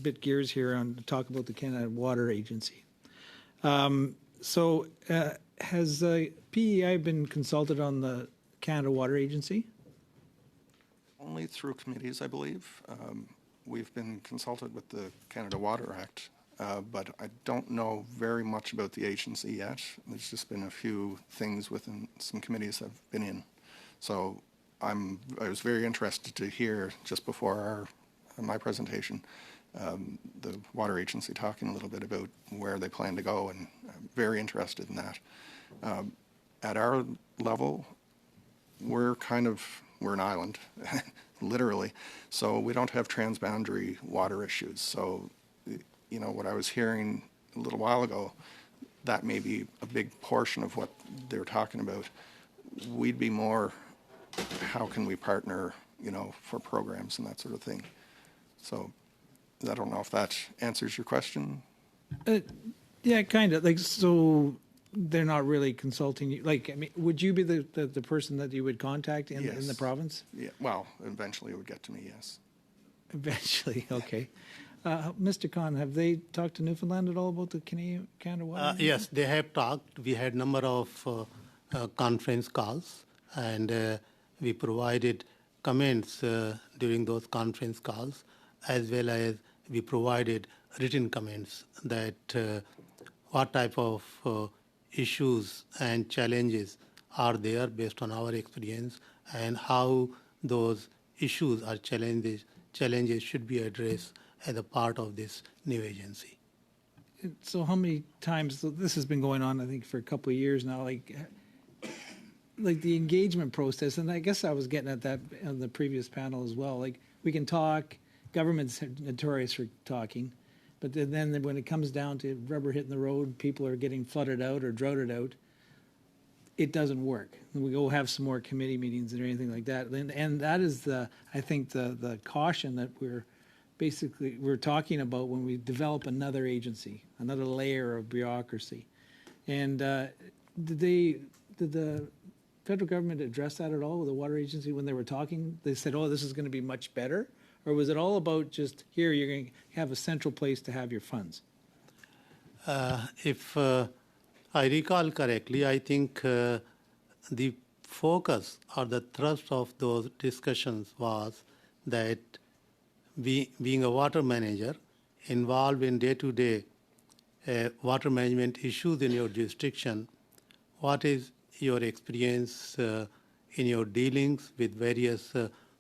bit gears here on to talk about the Canada Water Agency. Has PEI been consulted on the Canada Water Agency? Only through committees, I believe. We've been consulted with the Canada Water Act, but I don't know very much about the agency yet. There's just been a few things within some committees I've been in. So I was very interested to hear just before my presentation the water agency talking a little bit about where they plan to go, and I'm very interested in that. At our level, we're an island, literally, so we don't have transboundary water issues. So, you know, what I was hearing a little while ago, that may be a big portion of what they're talking about. We'd be more, how can we partner, you know, for programs and that sort of thing. So I don't know if that answers your question. Yeah, kind of. Like, so they're not really consulting you. Like, I mean, would you be the person that you would contact in the province? Yeah. Well, eventually it would get to me. Yes. Eventually, okay. Mr. Khan, have they talked to Newfoundland at all about the Canada Water? Yes, they have talked. We had a number of conference calls, and we provided comments during those conference calls, as well as we provided written comments that what type of issues and challenges are there based on our experience, and how those issues or challenges should be addressed as a part of this new agency. So how many times, so this has been going on, I think, for a couple of years now, like the engagement process, and I guess I was getting at that on the previous panel as well, like we can talk, government's notorious for talking, but then when it comes down to rubber hitting the road, people are getting flooded out or droughted out, it doesn't work. And we go have some more committee meetings or anything like that. And that is I think the caution that we're talking about when we develop another agency, another layer of bureaucracy. And did the federal government address that at all with the water agency when they were talking? They said, oh, this is going to be much better? Or was it all about just here, you're going to have a central place to have your funds? If I recall correctly, I think the focus or the thrust of those discussions was that being a water manager involved in day-to-day water management issues in your jurisdiction, what is your experience in your dealings with various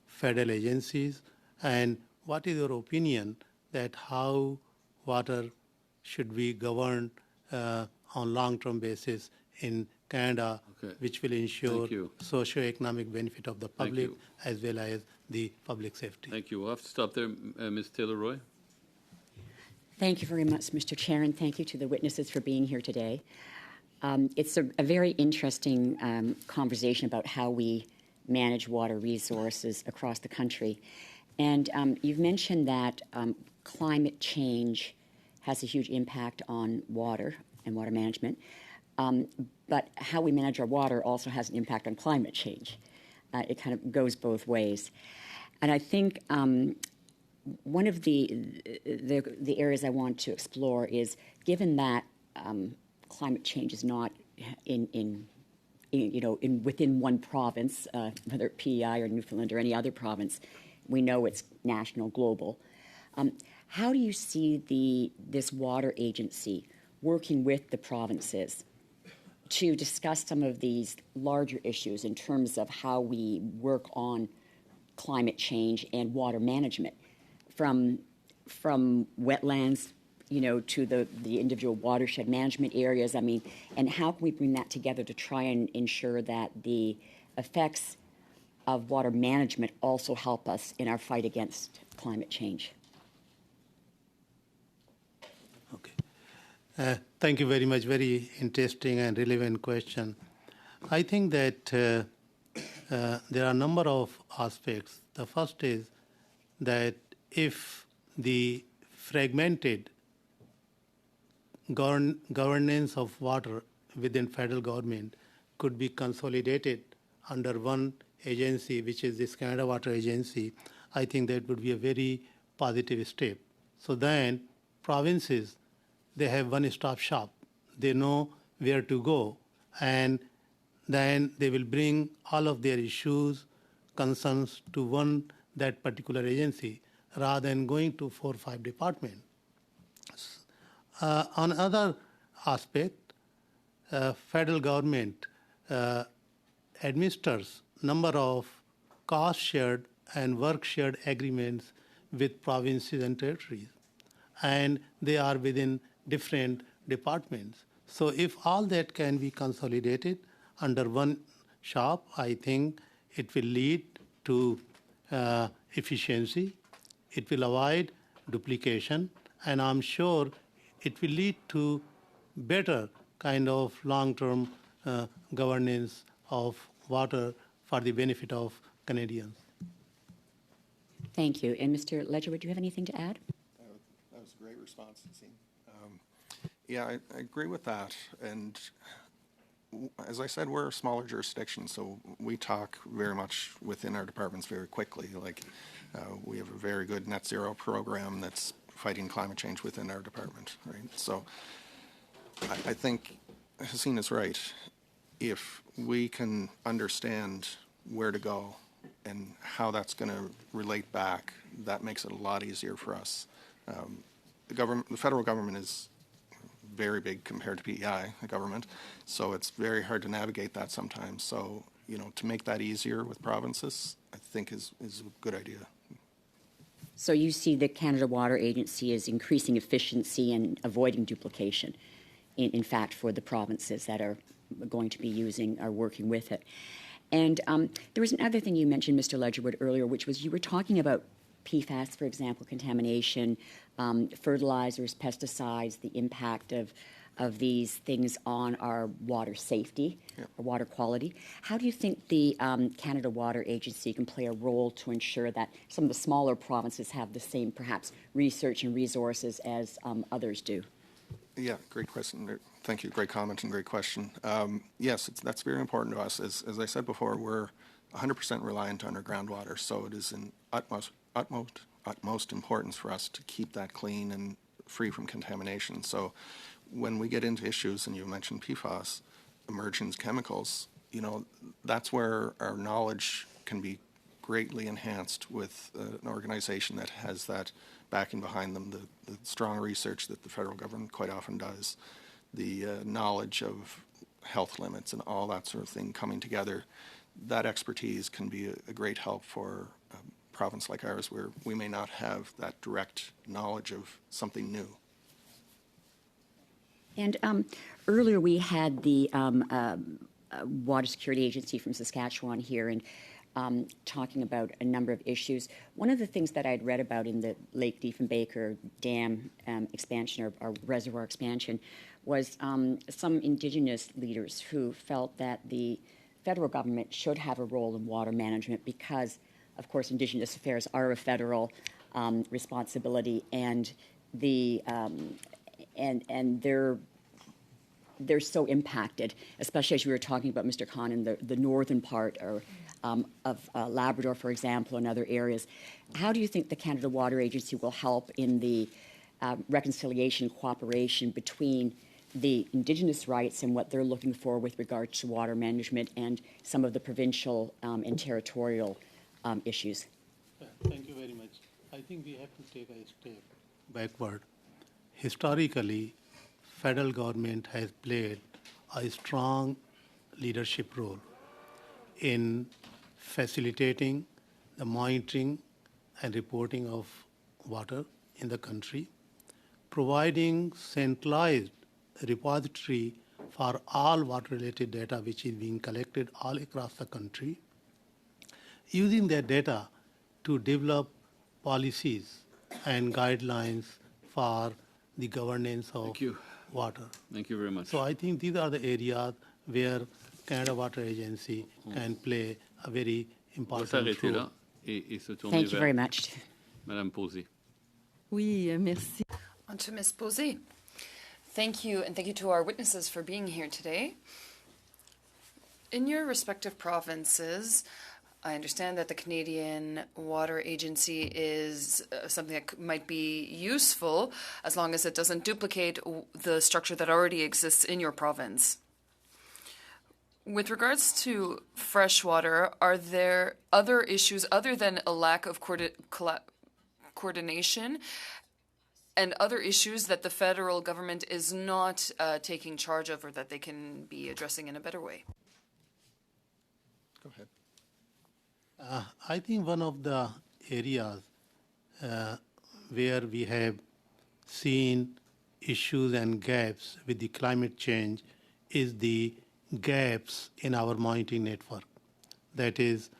federal agencies, and what is your opinion that how water should be governed on long-term basis in Canada, which will ensure socio-economic benefit of the public as well as the public safety. Thank you. We'll have to stop there. Ms. Taylor-Roy. Thank you very much, Mr. Chair, and thank you to the witnesses for being here today. It's a very interesting conversation about how we manage water resources across the country. And you've mentioned that climate change has a huge impact on water and water management, but how we manage our water also has an impact on climate change. It kind of goes both ways. And I think one of the areas I want to explore is, given that climate change is not within one province, whether PEI or Newfoundland or any other province, we know it's national, global. How do you see this water agency working with the provinces to discuss some of these larger issues in terms of how we work on climate change and water management, from wetlands, to the individual watershed management areas? I mean, and how can we bring that together to try and ensure that the effects of water management also help us in our fight against climate change? Okay. Thank you very much. Very interesting and relevant question. I think that there are a number of aspects. The first is that if the fragmented governance of water within federal government could be consolidated under one agency, which is this Canada Water Agency, I think that would be a very positive step. So then provinces, they have one-stop shop. They know where to go, and then they will bring all of their issues, concerns to that particular agency rather than going to 4 or 5 departments. On other aspect, federal government administers number of cost shared and work shared agreements with provinces and territories, and they are within different departments. So if all that can be consolidated under one shop, I think it will lead to efficiency, it will avoid duplication, and I'm sure it will lead to better kind of long-term governance of water for the benefit of Canadians. Thank you. And Mr. Ledger, would you have anything to add? That was a great response, Nassim. Yeah, I agree with that. And as I said, we're a smaller jurisdiction, so we talk very much within our departments very quickly. Like, we have a very good net zero program that's fighting climate change within our department, right? So I think Haseen is right. If we can understand where to go and how that's going to relate back, that makes it a lot easier for us. The federal government is very big compared to PEI, the government, so it's very hard to navigate that sometimes. So, to make that easier with provinces, I think is a good idea. So you see the Canada Water Agency as increasing efficiency and avoiding duplication, in fact, for the provinces that are going to be using or working with it. And there was another thing you mentioned, Mr. Ledgerwood, earlier, which was you were talking about PFAS, for example, contamination, fertilizers, pesticides, the impact of these things on our water safety, or water quality. How do you think the Canada Water Agency can play a role to ensure that some of the smaller provinces have the same, perhaps, research and resources as others do? Yeah, great question. Thank you. Great comment and great question. Yes, that's very important to us. As I said before, we're 100% reliant on our groundwater, so it is in utmost importance for us to keep that clean and free from contamination. So when we get into issues, and you mentioned PFAS, emergence chemicals, that's where our knowledge can be greatly enhanced with an organization that has that backing behind them, the strong research that the federal government quite often does, the knowledge of health limits and all that sort of thing coming together. That expertise can be a great help for a province like ours, where we may not have that direct knowledge of something new. And earlier we had the Water Security Agency from Saskatchewan here and talking about a number of issues. One of the things that I'd read about in the Lake Diefenbaker Dam expansion or reservoir expansion was some Indigenous leaders who felt that the federal government should have a role in water management because, of course, Indigenous affairs are a federal responsibility, and they're so impacted, especially as you were talking about, Mr. Khan, in the northern part of Labrador, for example, and other areas. How do you think the Canada Water Agency will help in the reconciliation, cooperation between the Indigenous rights and what they're looking for with regard to water management and some of the provincial and territorial issues? Thank you very much. I think we have to take a step backward. Historically, federal government has played a strong leadership role in facilitating the monitoring and reporting of water in the country, providing centralized repository for all water-related data which is being collected all across the country, using that data to develop policies and guidelines for the governance of water. Thank you very much. So I think these are the areas where Canada Water Agency can play a very On va important s'arrêter role. là et se tourner Thank you very vers much. Madame Posey. Oui, merci. On to Ms. Posey. Thank you, and thank you to our witnesses for being here today. In your respective provinces, I understand that the Canadian Water Agency is something that might be useful as long as it doesn't duplicate the structure that already exists in your province. With regards to freshwater, are there other issues other than a lack of coordination and other issues that the federal government is not taking charge of or that they can be addressing in a better way? Go ahead. I think one of the areas where we have seen issues and gaps with the climate change is the gaps in our monitoring network. That is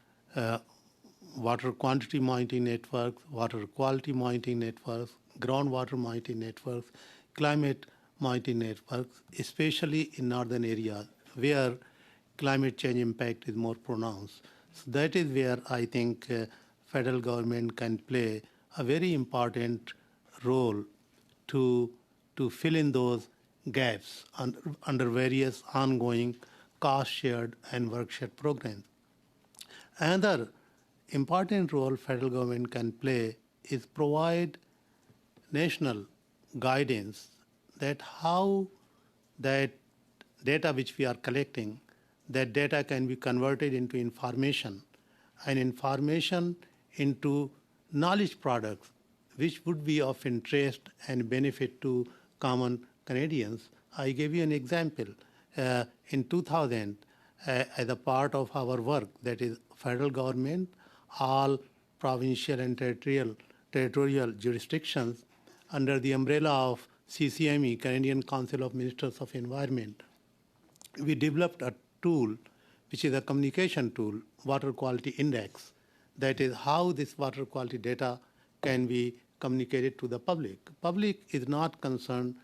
water quantity monitoring networks, water quality monitoring networks, groundwater monitoring networks, climate monitoring networks, especially in northern areas where climate change impact is more pronounced. So that is where I think federal government can play a very important role to fill in those gaps under various ongoing cost-shared and work-shared programs. Another important role federal government can play is provide national guidance that how that data which we are collecting, that data can be converted into information, and information into knowledge products which would be of interest and benefit to common Canadians. I gave you an example. In 2000, as a part of our work, that is federal government, all provincial and territorial jurisdictions under the umbrella of CCME, Canadian Council of Ministers of Environment, we developed a tool, which is a communication tool, Water Quality Index. That is how this water quality data can be communicated to the public. Public is not concerned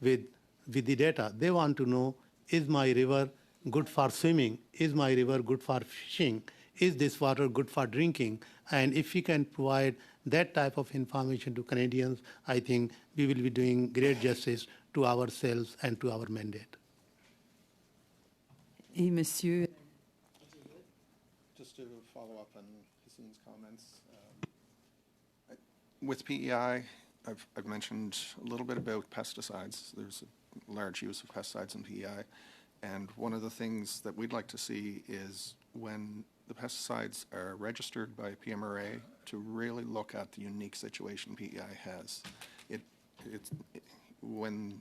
with the data. They want to know, is my river good for swimming? Is my river good for fishing? Is this water good for drinking? And if we can provide that type of information to Canadians, I think we will be doing great justice to ourselves and to our mandate. Et Monsieur. Just to follow up on Hasseen's comments, with PEI, I've mentioned a little bit about pesticides. There's a large use of pesticides in PEI, and one of the things that we'd like to see is when the pesticides are registered by PMRA to really look at the unique situation PEI has. When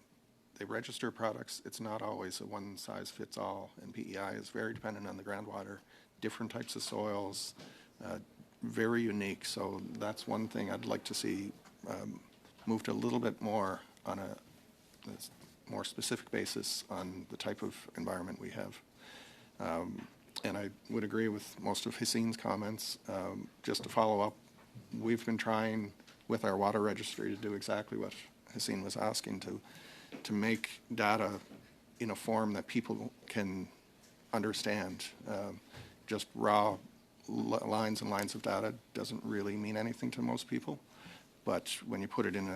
they register products, it's not always a one-size-fits-all, and PEI is very dependent on the groundwater, different types of soils, very unique. So that's one thing I'd like to see moved a little bit more on a more specific basis on the type of environment we have. And I would agree with most of Hasseen's comments. Just to follow up, we've been trying with our water registry to do exactly what Hasseen was asking, to make data in a form that people can understand. Just raw lines and lines of data doesn't really mean anything to most people, but when you put it in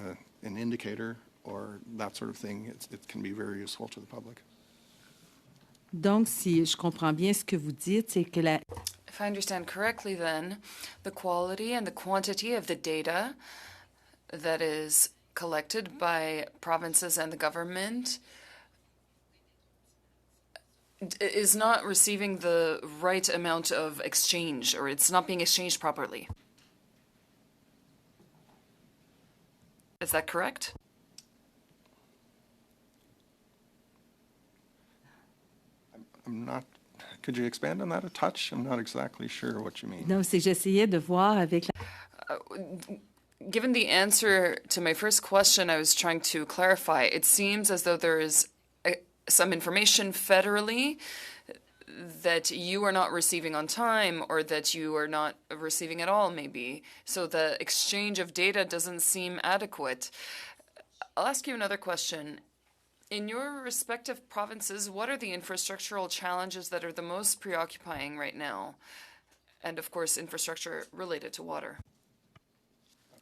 an indicator or that sort of thing, it can be very useful to the public. Donc, si je comprends bien ce que vous dites, c'est que la... If I understand correctly, then, the quality and the quantity of the data that is collected by provinces and the government is not receiving the right amount of exchange, or it's not being exchanged properly. Is that correct? I'm not, could you expand on that a touch? I'm not exactly sure what you mean. Non, c'est que j'essayais de voir avec la... Given the answer to my first question, I was trying to clarify. It seems as though there is some information federally that you are not receiving on time, or that you are not receiving at all, maybe. So the exchange of data doesn't seem adequate. I'll ask you another question. In your respective provinces, what are the infrastructural challenges that are the most preoccupying right now? And of course, infrastructure related to water.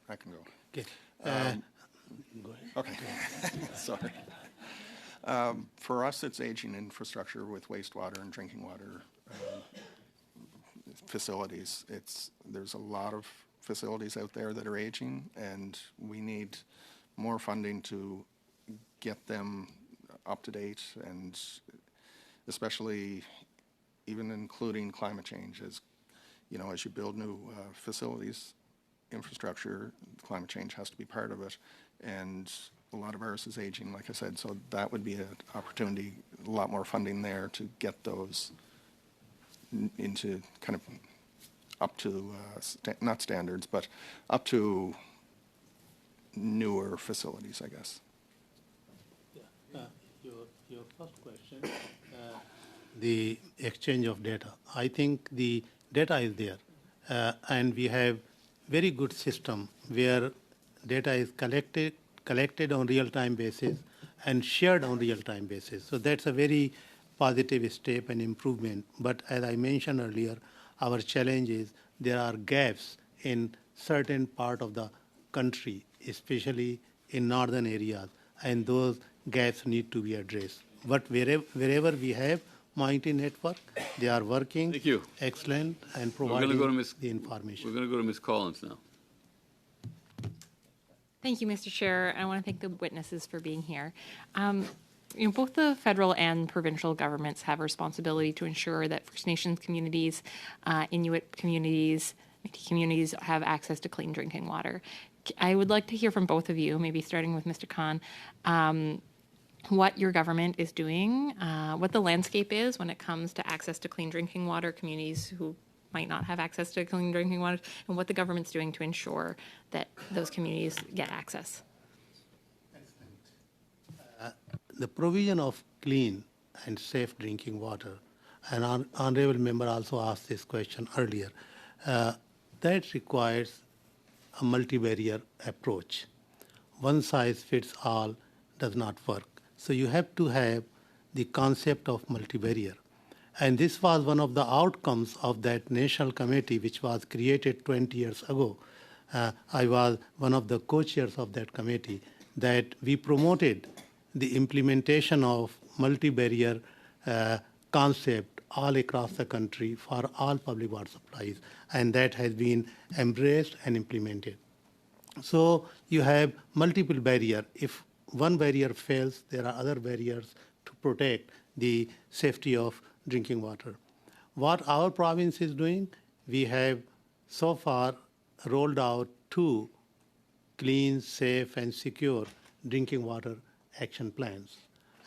I can go. Okay. Go ahead. Okay. Sorry. For us, it's aging infrastructure with wastewater and drinking water. facilities. There's a lot of facilities out there that are aging, and we need more funding to get them up to date, and especially even including climate change. As you know, as you build new facilities, infrastructure, climate change has to be part of it, and a lot of ours is aging, like I said, so that would be an opportunity, a lot more funding there to get those into kind of up to, not standards, but up to newer facilities, I guess. Your first question, the exchange of data. I think the data is there, and we have very good system where data is collected on real-time basis and shared on real-time basis. So that's a very positive step and improvement. But as I mentioned earlier, our challenge is there are gaps in certain part of the country, especially in northern areas, and those gaps need to be addressed. But wherever we have Mountain Network, they are working Thank you. excellent and We're going providing to go to the information. We're going to go to Ms. Collins now. Thank you, Mr. Chair. I want to thank the witnesses for being here. Both the federal and provincial governments have a responsibility to ensure that First Nations communities, Inuit communities, Métis communities have access to clean drinking water. I would like to hear from both of you, maybe starting with Mr. Khan, what your government is doing, what the landscape is when it comes to access to clean drinking water, communities who might not have access to clean drinking water, and what the government's doing to ensure that those communities get access. The provision of clean and safe drinking water, and our honorable member also asked this question earlier, that requires a multi-barrier approach. One size fits all does not work. So you have to have the concept of multi-barrier. And this was one of the outcomes of that national committee which was created 20 years ago. I was one of the co-chairs of that committee, that we promoted the implementation of multi-barrier concept all across the country for all public water supplies, and that has been embraced and implemented. So you have multiple barriers. If one barrier fails, there are other barriers to protect the safety of drinking water. What our province is doing, we have so far rolled out 2 clean, safe, and secure drinking water action plans.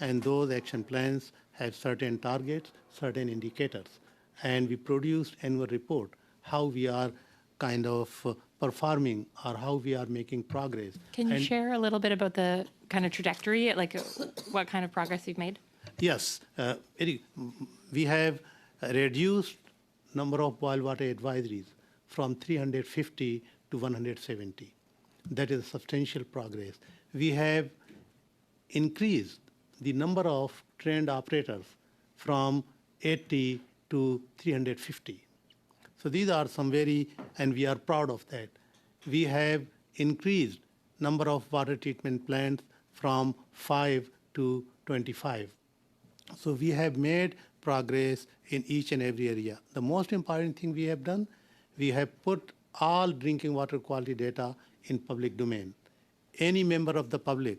And those action plans have certain targets, certain indicators. And we produced annual report, how we are kind of performing or how we are making progress. Can you share a little bit about the kind of trajectory, like what kind of progress you've made? Yes, we have reduced number of boil water advisories from 350 to 170. That is substantial progress. We have increased the number of trained operators from 80 to 350. So these are some and we are proud of that. We have increased number of water treatment plants from 5 to 25. So we have made progress in each and every area. The most important thing we have done, we have put all drinking water quality data in public domain. Any member of the public,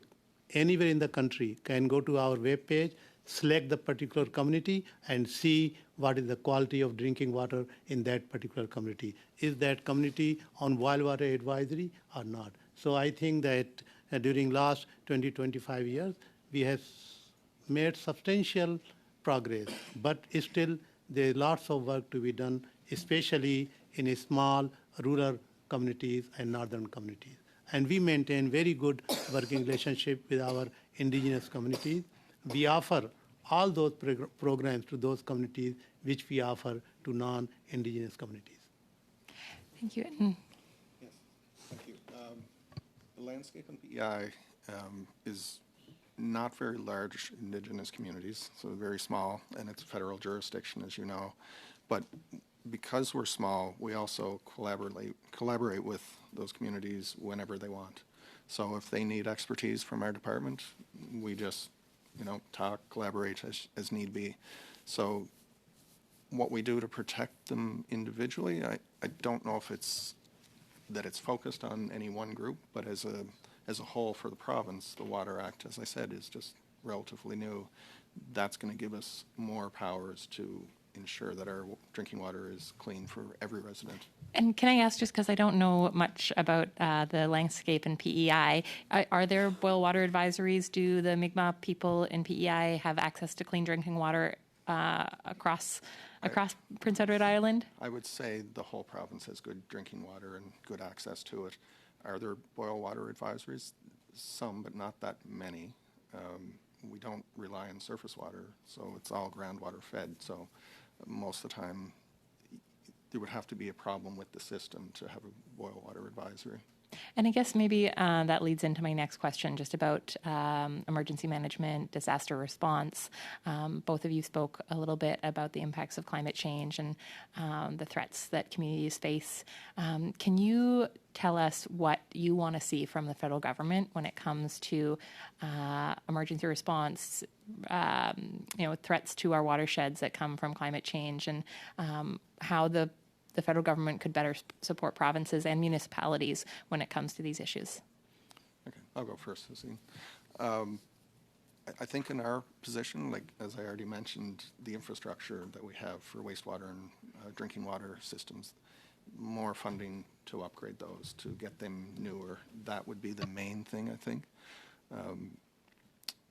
anywhere in the country, can go to our web page, select the particular community, and see what is the quality of drinking water in that particular community. Is that community on boil water advisory or not? So I think that during last 20-25 years, we have made substantial progress, but still there is lots of work to be done, especially in small rural communities and northern communities. And we maintain very good working relationship with our indigenous communities. We offer all those programs to those communities which we offer to non-indigenous communities. Thank you. Yes, thank you. The landscape in PEI is not very large indigenous communities, so very small, and it's a federal jurisdiction, as you know. But because we're small, we also collaborate with those communities whenever they want. So if they need expertise from our department, we just, talk, collaborate as need be. So what we do to protect them individually, I don't know if it's focused on any one group, but as a whole for the province, the Water Act, as I said, is just relatively new. That's going to give us more powers to ensure that our drinking water is clean for every resident. And can I ask, just because I don't know much about the landscape in PEI, are there boil water advisories? Do the Mi'kmaq people in PEI have access to clean drinking water across Prince Edward Island? I would say the whole province has good drinking water and good access to it. Are there boil water advisories? Some, but not that many. We don't rely on surface water, so it's all groundwater fed. So most of the time, there would have to be a problem with the system to have a boil water advisory. And I guess maybe that leads into my next question, just about emergency management, disaster response. Both of you spoke a little bit about the impacts of climate change and the threats that communities face. Can you tell us what you want to see from the federal government when it comes to emergency response, threats to our watersheds that come from climate change, and how the federal government could better support provinces and municipalities when it comes to these issues? Okay, I'll go first, Hazine. I think in our position, like as I already mentioned, the infrastructure that we have for wastewater and drinking water systems, more funding to upgrade those, to get them newer, that would be the main thing, I think.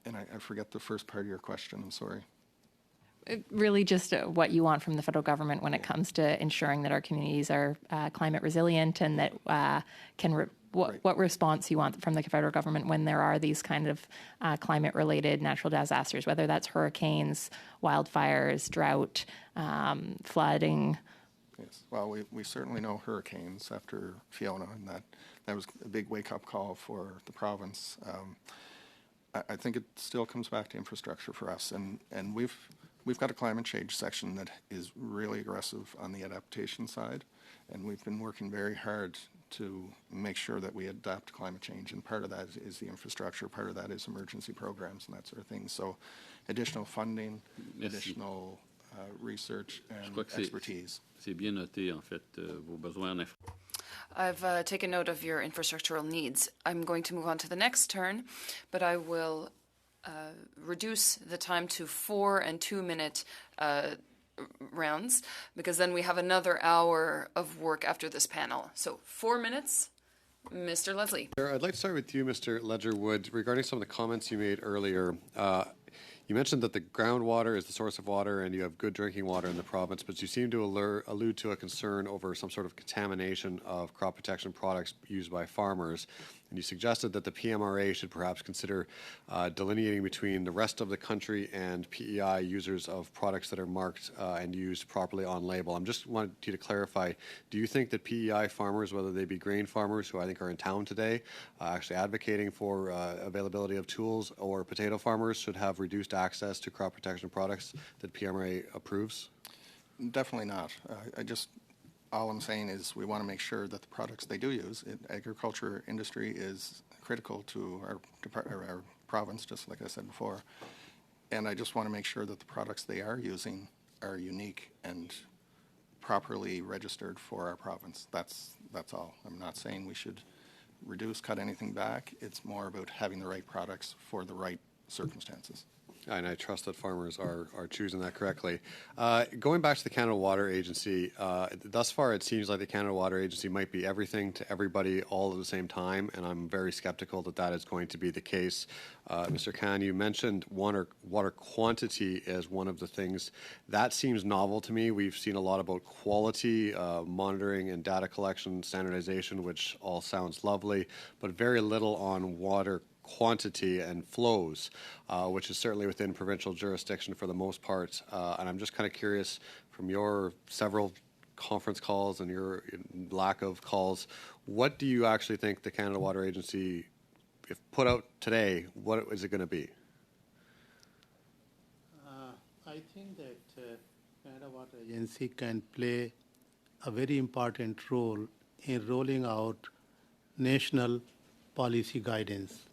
And I forget the first part of your question, I'm sorry. Really just what you want from the federal government when it comes to ensuring that our communities are climate resilient, and that what response you want from the federal government when there are these kind of climate-related natural disasters, whether that's hurricanes, wildfires, drought, flooding. Yes, well, we certainly know hurricanes after Fiona, and that was a big wake-up call for the province. I think it still comes back to infrastructure for us, and we've got a climate change section that is really aggressive on the adaptation side, and we've been working very hard to make sure that we adapt to climate change, and part of that is the infrastructure, part of that is emergency programs and that sort of thing. So additional funding, additional research and expertise. C'est bien noté, en fait, vos besoins en I've taken note of your infrastructural needs. I'm going to move on to the next turn, but I will reduce the time to 4 and 2 minute rounds, because then we have another hour of work after this panel. So 4 minutes, Mr. Leslie. I'd like to start with you, Mr. Ledgerwood, regarding some of the comments you made earlier. You mentioned that the groundwater is the source of water and you have good drinking water in the province, but you seem to allude to a concern over some sort of contamination of crop protection products used by farmers. And you suggested that the PMRA should perhaps consider delineating between the rest of the country and PEI users of products that are marked and used properly on label. I'm just wanted you to clarify, do you think that PEI farmers, whether they be grain farmers, who I think are in town today, actually advocating for availability of tools, or potato farmers should have reduced access to crop protection products that PMRA approves? Definitely not. All I'm saying is we want to make sure that the products they do use, agriculture industry is critical to our province, just like I said before. And I just want to make sure that the products they are using are unique and properly registered for our province. That's all. I'm not saying we should cut anything back. It's more about having the right products for the right circumstances. And I trust that farmers are choosing that correctly. Going back to the Canada Water Agency, thus far it seems like the Canada Water Agency might be everything to everybody all at the same time, and I'm very skeptical that that is going to be the case. Mr. Khan, you mentioned water quantity as one of the things. That seems novel to me. We've seen a lot about quality, monitoring and data collection, standardization, which all sounds lovely, but very little on water quantity and flows, which is certainly within provincial jurisdiction for the most part. And I'm just kind of curious, from your several conference calls and your lack of calls, what do you actually think the Canada Water Agency, if put out today, what is it going to be? I think that Canada Water Agency can play a very important role in rolling out national policy guidance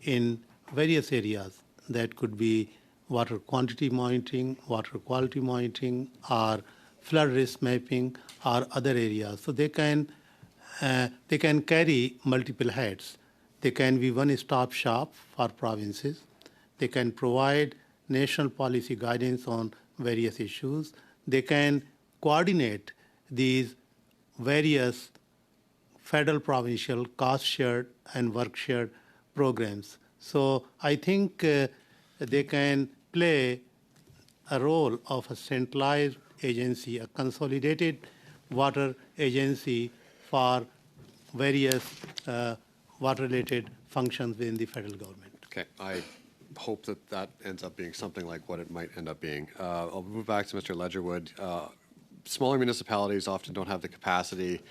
in various areas. That could be water quantity monitoring, water quality monitoring, or flood risk mapping, or other areas. So they can carry multiple heads. They can be one-stop shop for provinces. They can provide national policy guidance on various issues. They can coordinate these various federal, provincial, cost-shared and work-shared programs. So I think they can play a role of a centralized agency, a consolidated water agency for various water-related functions within the federal government. Okay, I hope that that ends up being something like what it might end up being. I'll move back to Mr. Ledgerwood. Smaller municipalities often don't have the capacity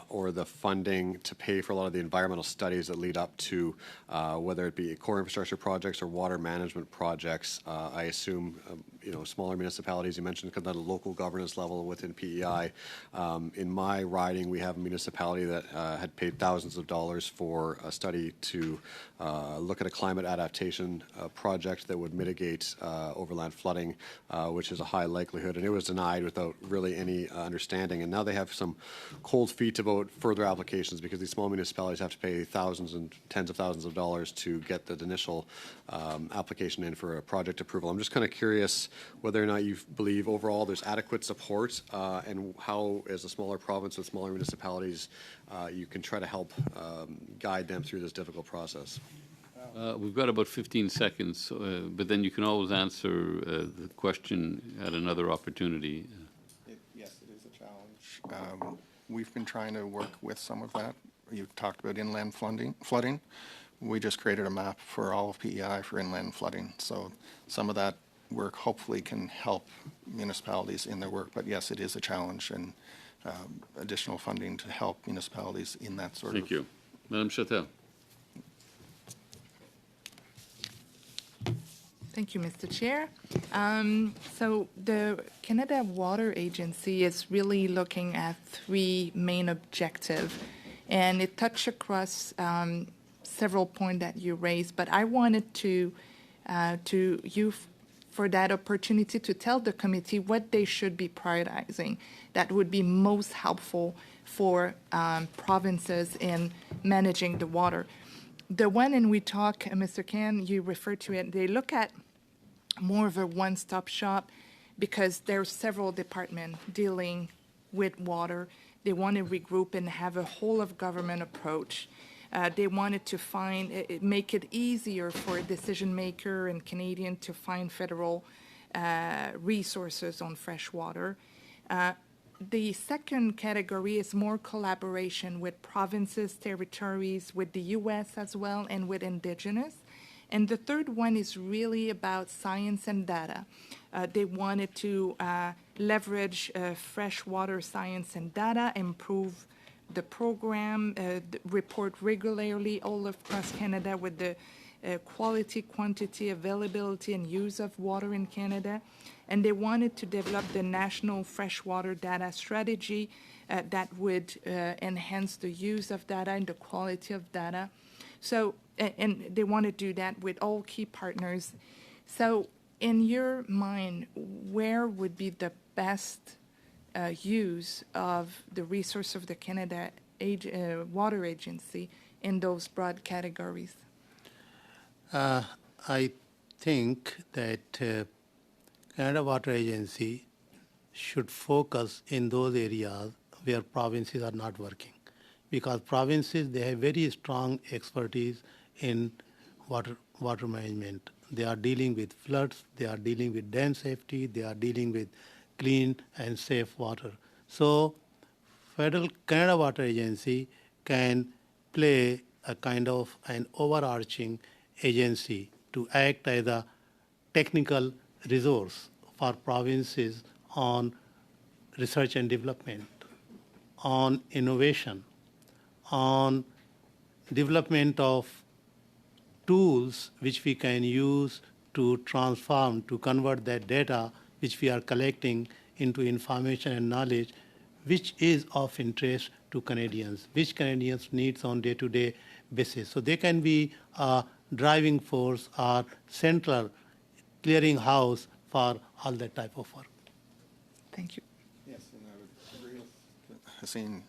or the funding to pay for a lot of the environmental studies that lead up to whether it be core infrastructure projects or water management projects. I assume, smaller municipalities, you mentioned at the local governance level within PEI. In my riding, we have a municipality that had paid thousands of dollars for a study to look at a climate adaptation project that would mitigate overland flooding, which is a high likelihood, and it was denied without really any understanding. And now they have some cold feet about further applications because these small municipalities have to pay thousands and tens of thousands of dollars to get the initial application in for a project approval. I'm just kind of curious whether or not you believe overall there's adequate support and how, as a smaller province with smaller municipalities, you can try to help guide them through this difficult process. We've got about 15 seconds, but then you can always answer the question at another opportunity. Yes, it is a challenge. We've been trying to work with some of that. You talked about inland flooding. We just created a map for all of PEI for inland flooding. So some of that work hopefully can help municipalities in their work. But yes, it is a challenge, and additional funding to help municipalities in that sort of. Thank you. Madam Chatel. Thank you, Mr. Chair. So the Canada Water Agency is really looking at three main objectives, and it touched across several points that you raised, but I wanted to you for that opportunity to tell the committee what they should be prioritizing that would be most helpful for provinces in managing the water. The one, and we talk, Mr. Can, you referred to it, they look at more of a one-stop shop because there are several departments dealing with water. They want to regroup and have a whole of government approach. They wanted to make it easier for a decision maker and Canadian to find federal resources on fresh water. The second category is more collaboration with provinces, territories, with the U.S. as well, and with Indigenous. And the third one is really about science and data. They wanted to leverage freshwater science and data, improve the program, report regularly all across Canada with the quality, quantity, availability, and use of water in Canada. And they wanted to develop the national freshwater data strategy that would enhance the use of data and the quality of data. So, and they want to do that with all key partners. So, in your mind, where would be the best use of the resource of the Canada Water Agency in those broad categories? I think that Canada Water Agency should focus in those areas where provinces are not working, because provinces, they have very strong expertise in water management. They are dealing with floods, they are dealing with dam safety, they are dealing with clean and safe water. So Federal Canada Water Agency can play a kind of an overarching agency to act as a technical resource for provinces on research and development, on innovation, on development of tools which we can use to transform, to convert that data which we are collecting into information and knowledge which is of interest to Canadians, which Canadians needs on day-to-day basis. So they can be a driving force or central clearinghouse for all that type of work. Thank you. Hassine.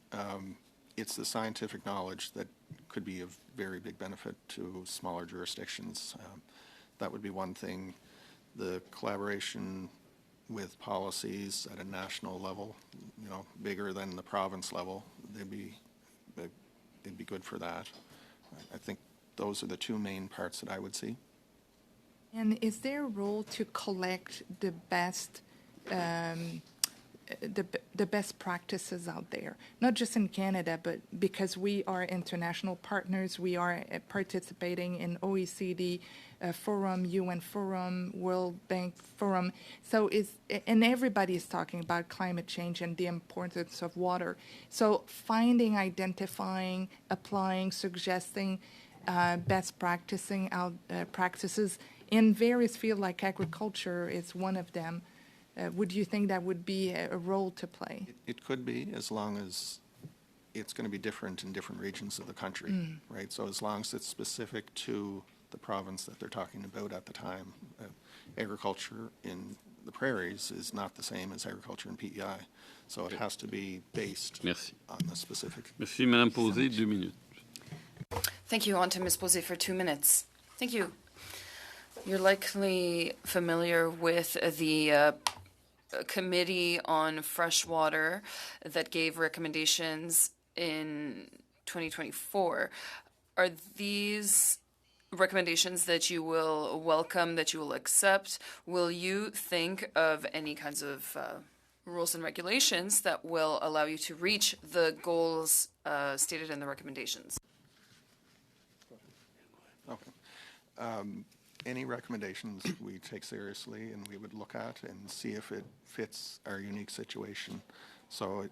It's the scientific knowledge that could be of very big benefit to smaller jurisdictions. That would be one thing. The collaboration with policies at a national level, you know, bigger than the province level, it'd be good for that. I think those are the two main parts that I would see. And is there a role to collect the best the best practices out there, not just in Canada, but because we are international partners, we are participating in OECD forum, UN forum, World Bank forum. So and everybody is talking about climate change and the importance of water. So finding, identifying, applying, suggesting best practices in various fields like agriculture is one of them. Would you think that would be a role to play? It could be, as long as it's going to be different in different regions of the country, right? So as long as it's specific to the province that they're talking about at the time. Agriculture in the prairies is not the same as agriculture in PEI. So it has to be based on the specific. Merci, Madame Posé, 2 minutes. Thank you. On to Ms. Posé for 2 minutes. Thank you. You're likely familiar with the Committee on Freshwater that gave recommendations in 2024. Are these recommendations that you will welcome, that you will accept? Will you think of any kinds of rules and regulations that will allow you to reach the goals stated in the recommendations? Okay. Any recommendations we take seriously and we would look at and see if it fits our unique situation. So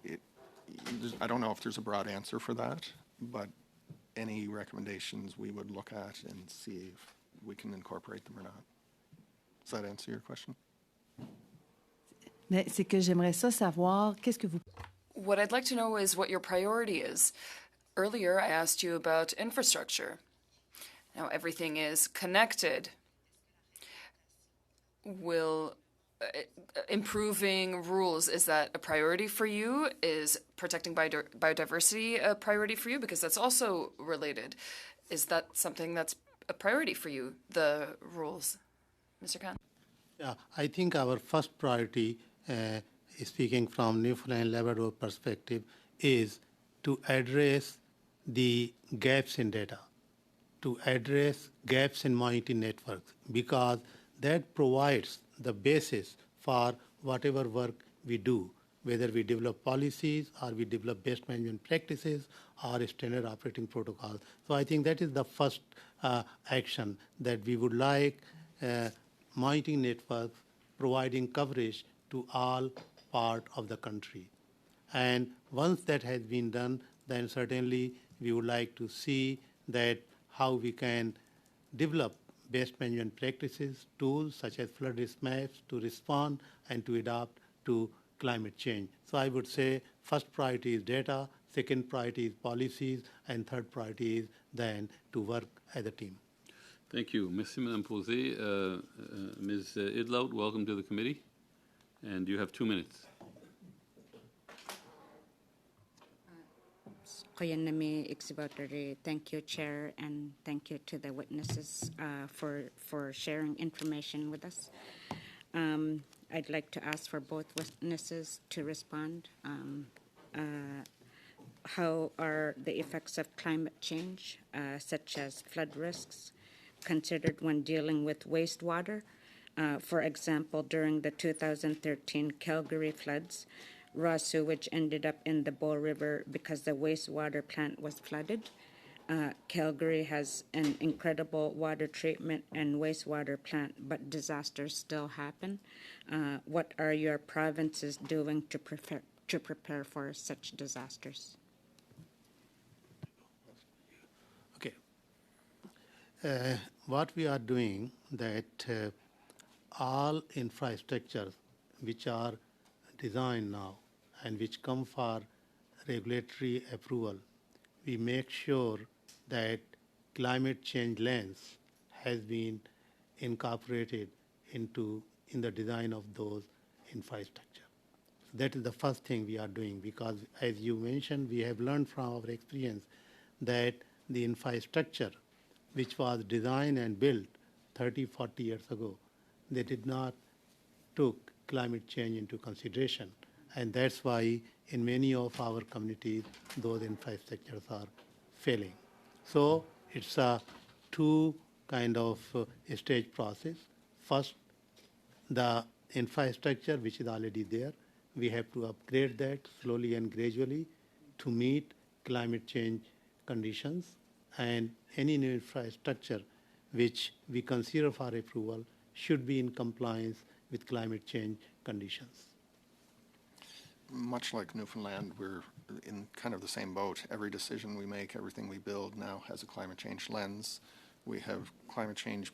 I don't know if there's a broad answer for that, but any recommendations we would look at and see if we can incorporate them or not. Does that answer your question? Mais c'est que j'aimerais ça savoir, qu'est-ce que vous... What I'd like to know is what your priority is. Earlier, I asked you about infrastructure. Now everything is connected. Will improving rules, is that a priority for you? Is protecting biodiversity a priority for you? Because that's also related. Is that something that's a priority for you, the rules? Mr. Khan? Yeah, I think our first priority, speaking from Newfoundland Labrador perspective, is to address the gaps in data, to address gaps in monitoring networks, because that provides the basis for whatever work we do, whether we develop policies or we develop best management practices or standard operating protocols. So I think that is the first action, that we would like monitoring networks providing coverage to all part of the country. And once that has been done, then certainly we would like to see that how we can develop best management practices, tools such as flood risk maps to respond and to adapt to climate change. So I would say first priority is data, second priority is policies, and third priority is then to work as a team. Thank you. Merci, Madame Posé. Ms. Idlout, welcome to the committee. And you have 2 minutes. Thank you, Chair, and thank you to the witnesses for sharing information with us. I'd like to ask for both witnesses to respond. How are the effects of climate change, such as flood risks, considered when dealing with wastewater? For example, during the 2013 Calgary floods, raw sewage ended up in the Bow River because the wastewater plant was flooded. Calgary has an incredible water treatment and wastewater plant, but disasters still happen. What are your provinces doing to prepare for such disasters? Okay. What we are doing, that all infrastructures which are designed now and which come for regulatory approval, we make sure that climate change lens has been incorporated in the design of those infrastructure. That is the first thing we are doing because, as you mentioned, we have learned from our experience that the infrastructure which was designed and built 30, 40 years ago, they did not took climate change into consideration. And that's why in many of our communities, those infrastructures are failing. So it's a two kind of stage process. First, the infrastructure which is already there, we have to upgrade that slowly and gradually to meet climate change conditions, and any new infrastructure which we consider for approval should be in compliance with climate change conditions. Much like Newfoundland, we're in kind of the same boat. Every decision we make, everything we build now has a climate change lens. We have climate change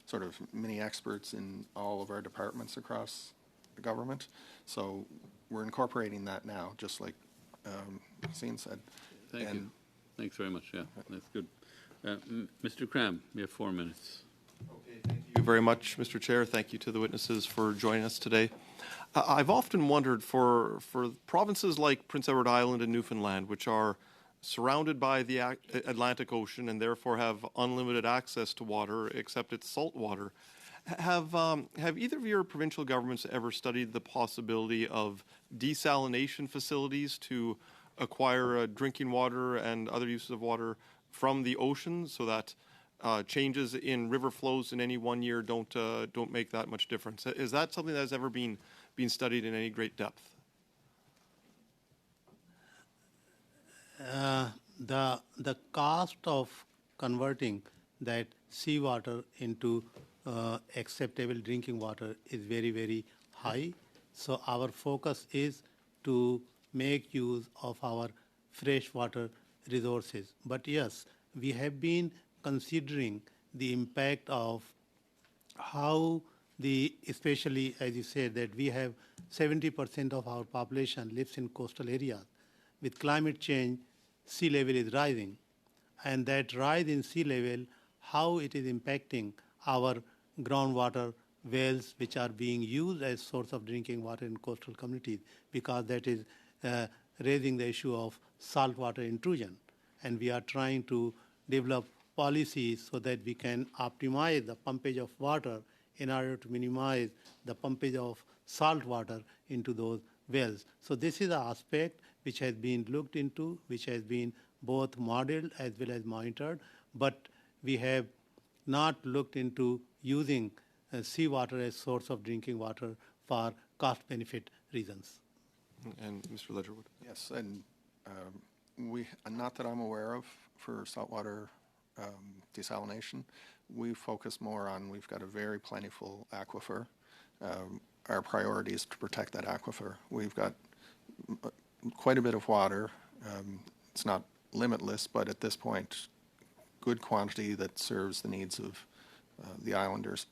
sort of mini experts in all of our departments across the government. So we're incorporating that now, just like Hussein said. Thank you. Thanks very much. Yeah, that's good. Mr. Cram, you have 4 minutes. Okay, thank you very much, Mr. Chair. Thank you to the witnesses for joining us today. I've often wondered for provinces like Prince Edward Island and Newfoundland, which are surrounded by the Atlantic Ocean and therefore have unlimited access to water, except it's salt water, have either of your provincial governments ever studied the possibility of desalination facilities to acquire drinking water and other uses of water from the ocean, so that changes in river flows in any one year don't make that much difference? Is that something that has ever been studied in any great depth? The cost of converting that seawater into acceptable drinking water is very, very high. So our focus is to make use of our freshwater resources. But yes, we have been considering the impact of how especially as you said, that we have 70% of our population lives in coastal areas. With climate change, sea level is rising. And that rise in sea level, how it is impacting our groundwater wells, which are being used as source of drinking water in coastal communities, because that is raising the issue of saltwater intrusion. And we are trying to develop policies so that we can optimize the pumpage of water in order to minimize the pumpage of salt water into those wells. So this is an aspect which has been looked into, which has been both modeled as well as monitored, but we have not looked into using seawater as source of drinking water for cost-benefit reasons. And Mr. Ledgerwood? Yes, and not that I'm aware of for saltwater desalination. We focus more on, we've got a very plentiful aquifer. Our priority is to protect that aquifer. We've got quite a bit of water. It's not limitless, but at this point, good quantity that serves the needs of the islanders.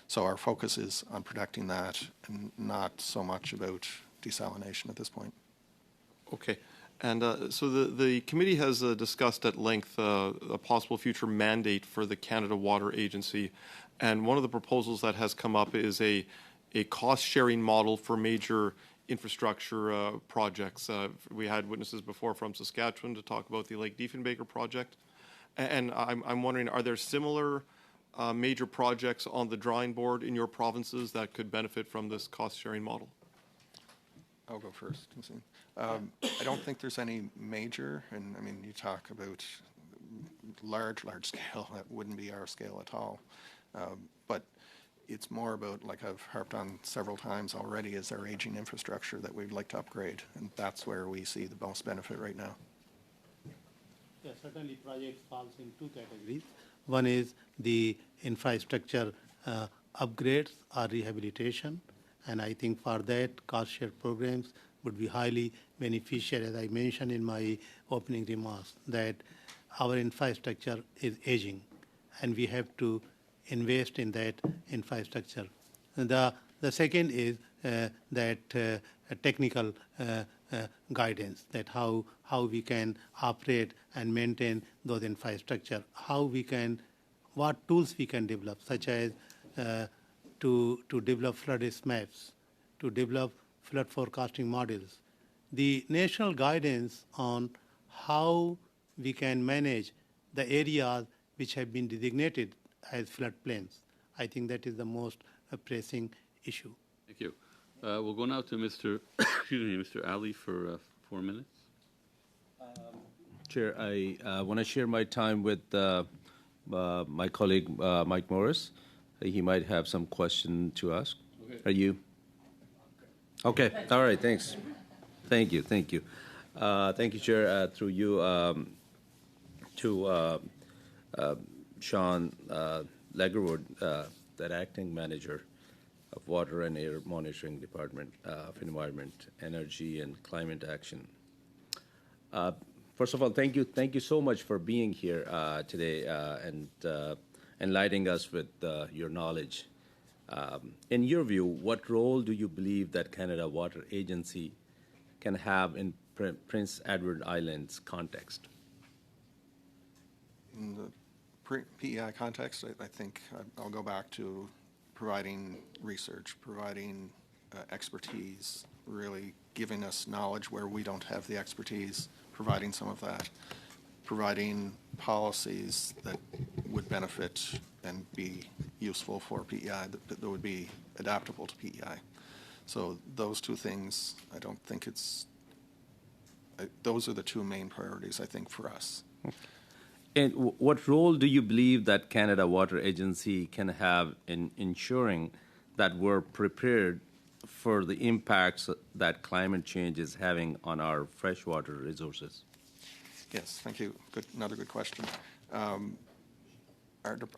So our focus is on protecting that and not so much about desalination at this point. Okay. And so the committee has discussed at length a possible future mandate for the Canada Water Agency. And one of the proposals that has come up is a cost-sharing model for major infrastructure projects. We had witnesses before from Saskatchewan to talk about the Lake Diefenbaker project. And I'm wondering, are there similar major projects on the drawing board in your provinces that could benefit from this cost-sharing model? I'll go first. I don't think there's any major, and I mean, you talk about large scale, that wouldn't be our scale at all. But it's more about, like I've harped on several times already, is our aging infrastructure that we'd like to upgrade, and that's where we see the most benefit right now. Yes, certainly projects falls in two categories. One is the infrastructure upgrades or rehabilitation, and I think for that, cost share programs would be highly beneficial. As I mentioned in my opening remarks, that our infrastructure is aging, and we have to invest in that infrastructure. The second is that technical guidance, that how we can operate and maintain those infrastructure, what tools we can develop, such as to develop flood risk maps, to develop flood forecasting models. The national guidance on how we can manage the areas which have been designated as floodplains. I think that is the most pressing issue. Thank you. We'll go now to Mr. Mr. Ali for 4 minutes. Chair, I want to share my time with my colleague Mike Morris. He might have some question to ask. Okay. Are you? Okay. All right. Thanks. Thank you. Thank you. Thank you, Chair. Through you to Sean Lagerwood, that acting manager of Water and Air Monitoring Department of Environment, Energy, and Climate Action. First of all, thank you so much for being here today and enlightening us with your knowledge. In your view, what role do you believe that Canada Water Agency can have in Prince Edward Island's context? In the PEI context, I think I'll go back to providing research, providing expertise, really giving us knowledge where we don't have the expertise, providing some of that, providing policies that would benefit and be useful for PEI, that would be adaptable to PEI. So those two things, I don't think those are the two main priorities, I think, for us. And what role do you believe that Canada Water Agency can have in ensuring that we're prepared for the impacts that climate change is having on our freshwater resources? Yes, thank you. Another good question.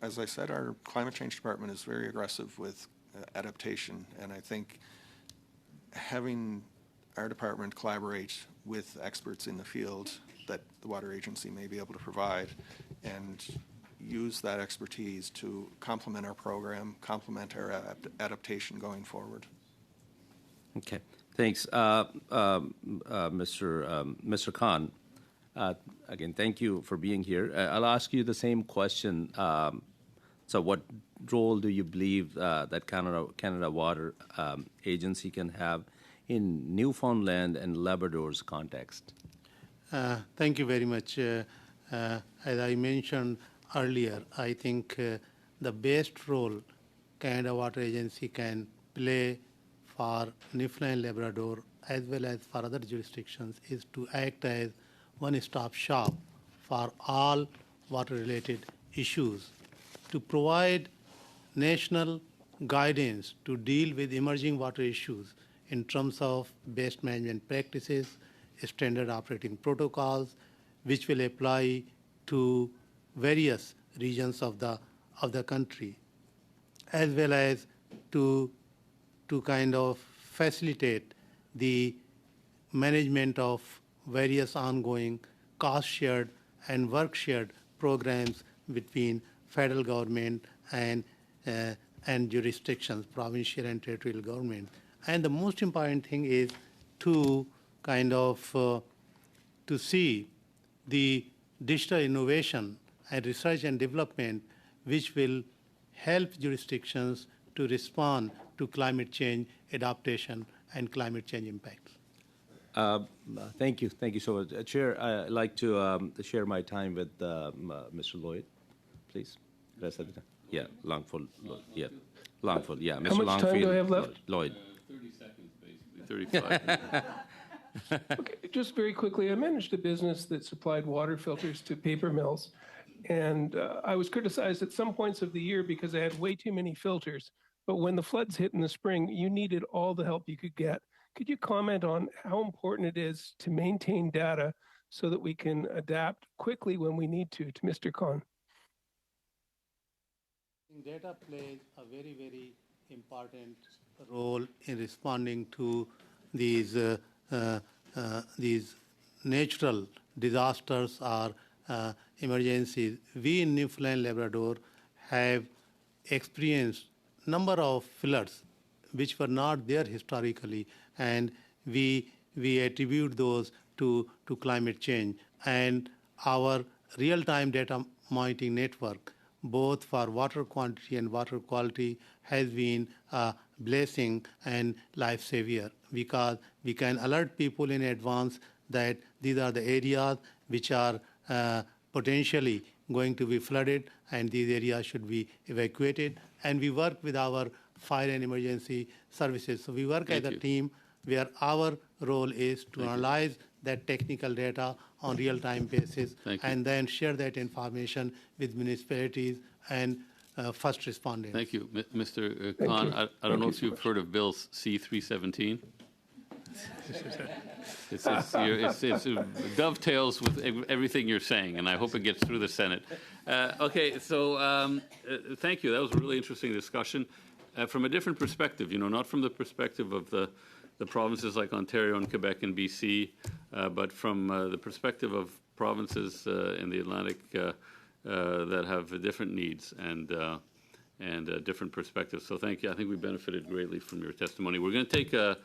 As I said, our climate change department is very aggressive with adaptation, and I think having our department collaborate with experts in the field that the Water Agency may be able to provide and use that expertise to complement our program, complement our adaptation going forward. Okay, thanks. Mr. Khan, again, thank you for being here. I'll ask you the same question. So what role do you believe that Canada Water Agency can have in Newfoundland and Labrador's context? Thank you very much. As I mentioned earlier, I think the best role Canada Water Agency can play for Newfoundland and Labrador as well as for other jurisdictions is to act as one-stop shop for all water-related issues, to provide national guidance to deal with emerging water issues in terms of best management practices, standard operating protocols, which will apply to various regions of the country, as well as to kind of facilitate the management of various ongoing cost-shared and work-shared programs between federal government and jurisdictions, provincial and territorial government. And the most important thing is to kind of to see the digital innovation and research and development which will help jurisdictions to respond to climate change adaptation and climate change impacts. Thank you so much. Chair, I'd like to share my time with Mr. Lloyd, please. Yeah, Longfield. Yeah, Longfield. Yeah, Mr. How much Longfield, time do I have left? Lloyd. 30 seconds, basically, 35. Okay, just very quickly, I managed a business that supplied water filters to paper mills. And I was criticized at some points of the year because I had way too many filters. But when the floods hit in the spring, you needed all the help you could get. Could you comment on how important it is to maintain data so that we can adapt quickly when we need to Mr. Khan? Data plays a very, very important role in responding to these natural disasters or emergencies. We in Newfoundland and Labrador have experienced number of floods which were not there historically, and we attribute those to climate change. And our real-time data monitoring network, both for water quantity and water quality, has been blessing and life savior, because we can alert people in advance that these are the areas which are potentially going to be flooded and these areas should be evacuated. And we work with our fire and emergency services. So we work as a team where our role is to analyze that technical data on real-time basis and then share that information with municipalities and first responders. Thank you. Mr. Khan, I don't know if you've heard of Bill C-317. It dovetails with everything you're saying, and I hope it gets through the Senate. Okay, so thank you. That was a really interesting discussion. From a different perspective, not from the perspective of the provinces like Ontario and Quebec and BC, but from the perspective of provinces in the Atlantic that have different needs and different perspectives. So thank you. I think we benefited greatly from your testimony. We're going to take a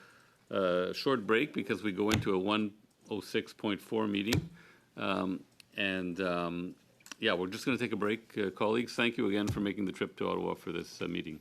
short break because we go into a 106.4 meeting. Yeah, we're just going to take a break, colleagues. Thank you again for making the trip to Ottawa for this meeting.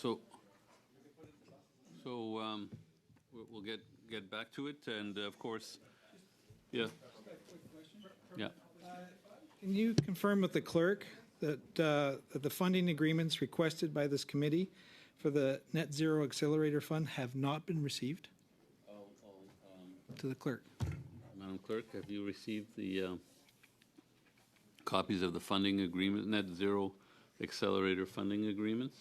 We'll get back to it, and of course, yeah. Yeah. Can you confirm with the clerk that the funding agreements requested by this committee for the Net Zero Accelerator Fund have not been received? To the clerk. Madam Clerk, have you received the copies of the funding agreement, Net Zero Accelerator funding agreements?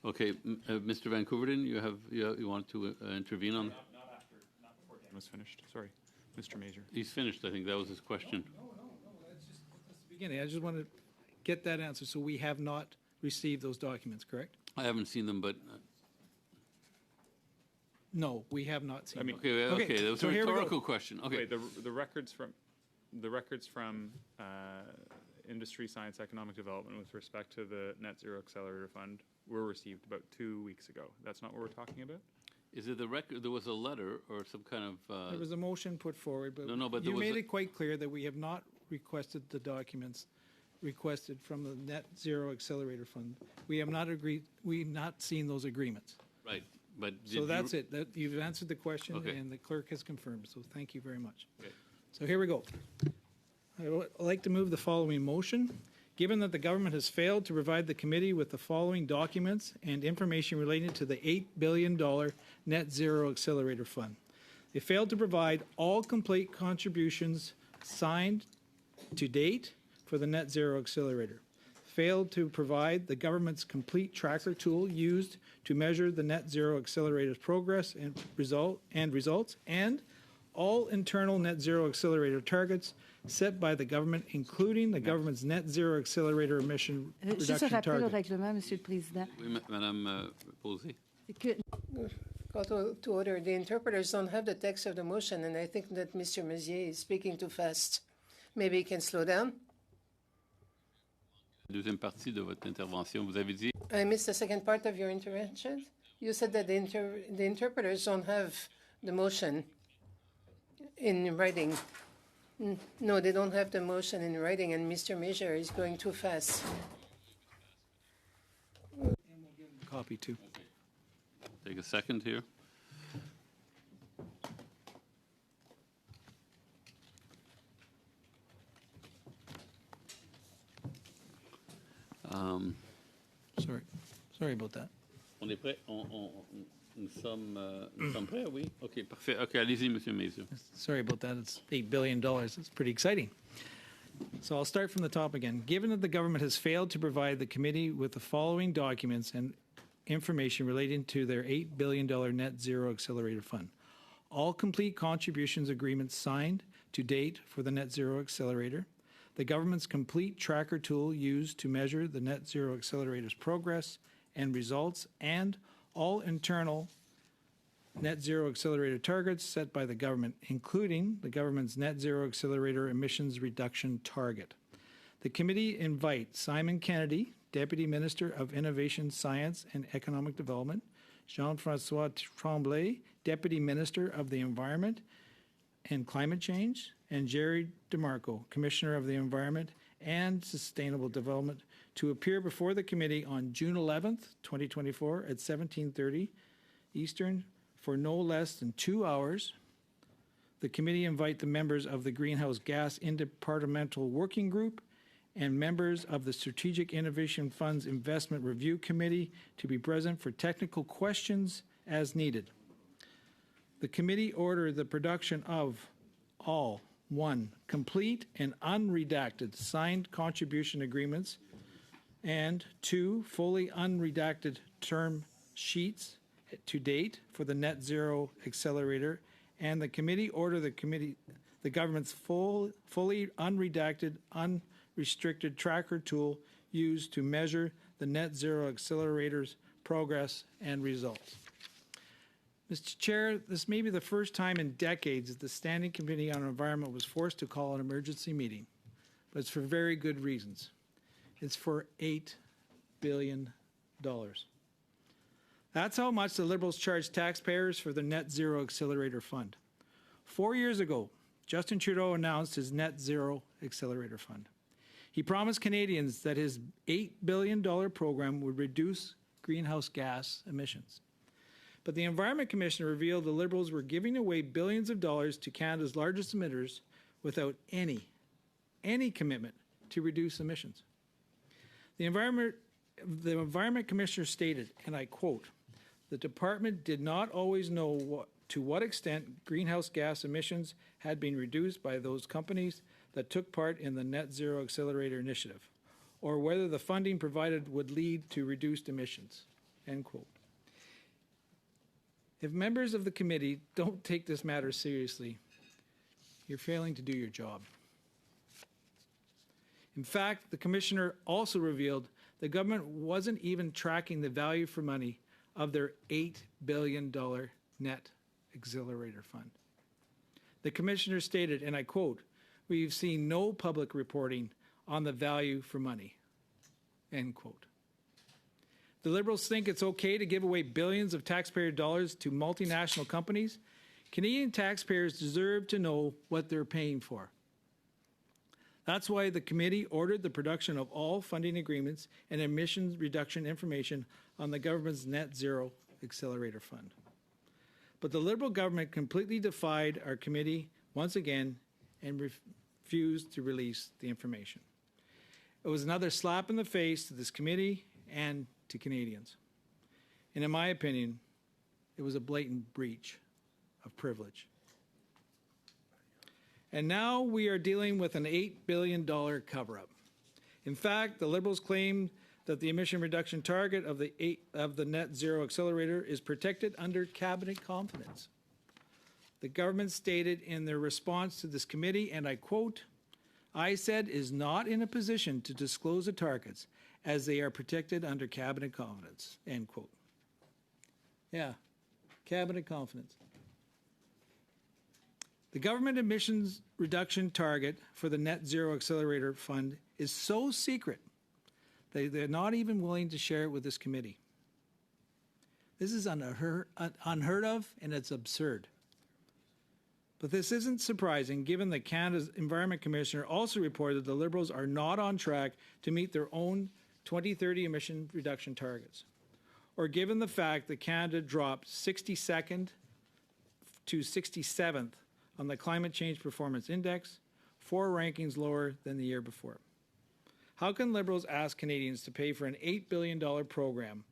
Okay, Mr. Van Koeverden, you want to intervene on? Not before Dan was finished. Sorry, Mr. Major. He's finished. I think that was his question. No, that's the beginning. I just want to get that answer. So we have not received those documents, correct? I haven't seen them, but no, we have not seen them. Okay, that was so a rhetorical question. Okay, Wait, the records from Industry, Science, Economic Development with respect to the Net Zero Accelerator Fund were received about 2 weeks ago. That's not what we're talking about? Is it the record? There was a letter or some kind of. There was a motion put forward, but but you made it quite clear that we have not requested the documents requested from the Net Zero Accelerator Fund. We have not agreed. We've not seen those agreements. Right, but so that's it. You've answered the question, okay. And the clerk has confirmed. So thank you very much. Okay. So here we go. I would like to move the following motion. Given that the government has failed to provide the committee with the following documents and information relating to the $8 billion Net Zero Accelerator Fund. They failed to provide all complete contributions signed to date for the Net Zero Accelerator. Failed to provide the government's complete tracker tool used to measure the Net Zero Accelerator's progress and results, and all internal Net Zero Accelerator targets set by the government, including the government's Net Zero Accelerator emission Juste reduction un rappel au target. règlement, Monsieur le Président. Oui, Madame Posey. C'est que Call to order. The interpreters don't have the text of the motion, and I think that Mr. Messier is speaking too fast. Maybe he can slow down. Deuxième partie de votre intervention, vous avez dit. I missed the second part of your intervention. You said that the interpreters don't have the motion in writing. No, they don't have the motion in writing, and Mr. Major is going too fast. Copy too. Take a second here. Sorry about that. On est prêt? Nous sommes prêts, oui? OK, parfait. OK, allez-y, Monsieur Maison. Sorry about that. It's $8 billion. It's pretty exciting. So I'll start from the top again. Given that the government has failed to provide the committee with the following documents and information relating to their $8 billion Net Zero Accelerator Fund. All complete contributions agreements signed to date for the Net Zero Accelerator. The government's complete tracker tool used to measure the Net Zero Accelerator's progress and results, and all internal Net Zero Accelerator targets set by the government, including the government's Net Zero Accelerator emissions reduction target. The committee invites Simon Kennedy, Deputy Minister of Innovation, Science and Economic Development, Jean-François Tremblay, Deputy Minister of the Environment and Climate Change, and Jerry DeMarco, Commissioner of the Environment and Sustainable Development, to appear before the committee on June 11th, 2024 at 17:30 Eastern for no less than 2 hours. The committee invite the members of the Greenhouse Gas Interdepartmental Working Group and members of the Strategic Innovation Fund's Investment Review Committee to be present for technical questions as needed. The committee ordered the production of all 1. Complete and unredacted signed contribution agreements, and 2. Fully unredacted term sheets to date for the Net Zero Accelerator, and the committee order the government's fully unredacted, unrestricted tracker tool used to measure the Net Zero Accelerator's progress and results. Mr. Chair, this may be the first time in decades that the Standing Committee on Environment was forced to call an emergency meeting, but it's for very good reasons. It's for $8 billion. That's how much the Liberals charge taxpayers for the Net Zero Accelerator Fund. 4 years ago, Justin Trudeau announced his Net Zero Accelerator Fund. He promised Canadians that his $8 billion program would reduce greenhouse gas emissions. But the Environment Commissioner revealed the Liberals were giving away billions of dollars to Canada's largest emitters without any commitment to reduce emissions. The Environment Commissioner stated, and I quote, "The department did not always know to what extent greenhouse gas emissions had been reduced by those companies that took part in the Net Zero Accelerator Initiative, or whether the funding provided would lead to reduced emissions," end quote. If members of the committee don't take this matter seriously, you're failing to do your job. In fact, the Commissioner also revealed the government wasn't even tracking the value for money of their $8 billion net accelerator fund. The Commissioner stated, and I quote, "We've seen no public reporting on the value for money," end quote. The Liberals think it's okay to give away billions of taxpayer dollars to multinational companies. Canadian taxpayers deserve to know what they're paying for. That's why the committee ordered the production of all funding agreements and emissions reduction information on the government's Net Zero Accelerator Fund. But the Liberal government completely defied our committee once again and refused to release the information. It was another slap in the face to this committee and to Canadians. And in my opinion, it was a blatant breach of privilege. And now we are dealing with an $8 billion cover-up. In fact, the Liberals claim that the emission reduction target of the Net Zero Accelerator is protected under cabinet confidence. The government stated in their response to this committee, and I quote, "ISED is not in a position to disclose the targets as they are protected under cabinet confidence," end quote. Yeah, cabinet confidence. The government emissions reduction target for the Net Zero Accelerator Fund is so secret that they're not even willing to share it with this committee. This is unheard of, and it's absurd. But this isn't surprising, given that Canada's Environment Commissioner also reported the Liberals are not on track to meet their own 2030 emission reduction targets, or given the fact that Canada dropped 62nd to 67th on the Climate Change Performance Index, 4 rankings lower than the year before. How can Liberals ask Canadians to pay for an $8 billion program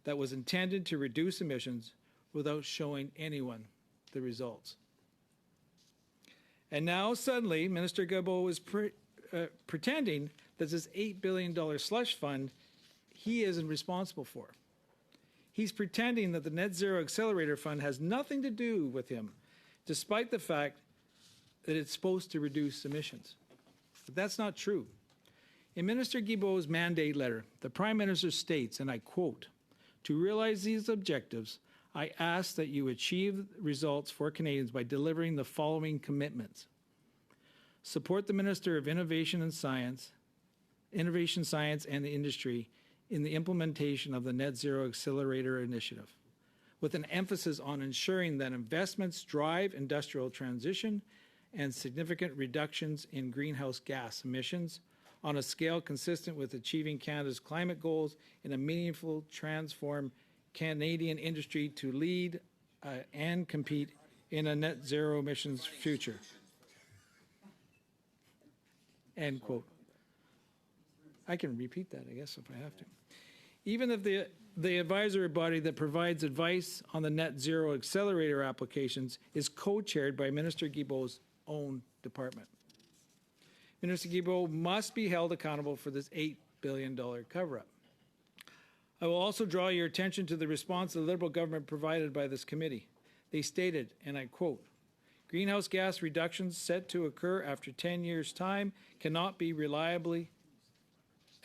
that was intended to reduce emissions without showing anyone the results? And now suddenly, Minister Guilbeault is pretending that this $8 billion slush fund he isn't responsible for. He's pretending that the Net Zero Accelerator Fund has nothing to do with him, despite the fact that it's supposed to reduce emissions. But that's not true. In Minister Guilbeault's mandate letter, the Prime Minister states, and I quote, "To realize these objectives, I ask that you achieve results for Canadians by delivering the following commitments. Support the Minister of Innovation, Science and the Industry in the implementation of the Net Zero Accelerator Initiative, with an emphasis on ensuring that investments drive industrial transition and significant reductions in greenhouse gas emissions on a scale consistent with achieving Canada's climate goals in a meaningful transform Canadian industry to lead and compete in a net zero emissions future." End quote. I can repeat that, I guess, if I have to. Even if the advisory body that provides advice on the Net Zero Accelerator applications is co-chaired by Minister Guilbeault's own department. Minister Guilbeault must be held accountable for this $8 billion cover-up. I will also draw your attention to the response the Liberal government provided by this committee. They stated, and I quote, "Greenhouse gas reductions set to occur after 10 years' time cannot be reliably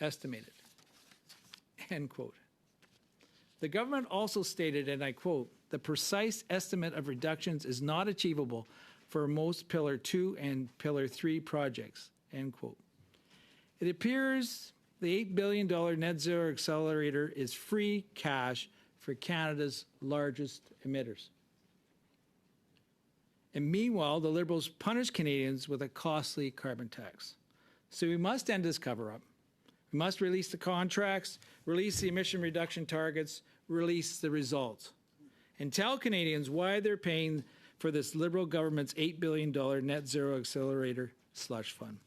estimated," end quote. The government also stated, and I quote, "The precise estimate of reductions is not achievable for most Pillar 2 and Pillar 3 projects," end quote. It appears the $8 billion Net Zero Accelerator is free cash for Canada's largest emitters. And meanwhile, the Liberals punish Canadians with a costly carbon tax. So we must end this cover-up. We must release the contracts release the emission reduction targets, release the results, and tell Canadians why they're paying for this Liberal government's $8 billion net zero accelerator slush fund.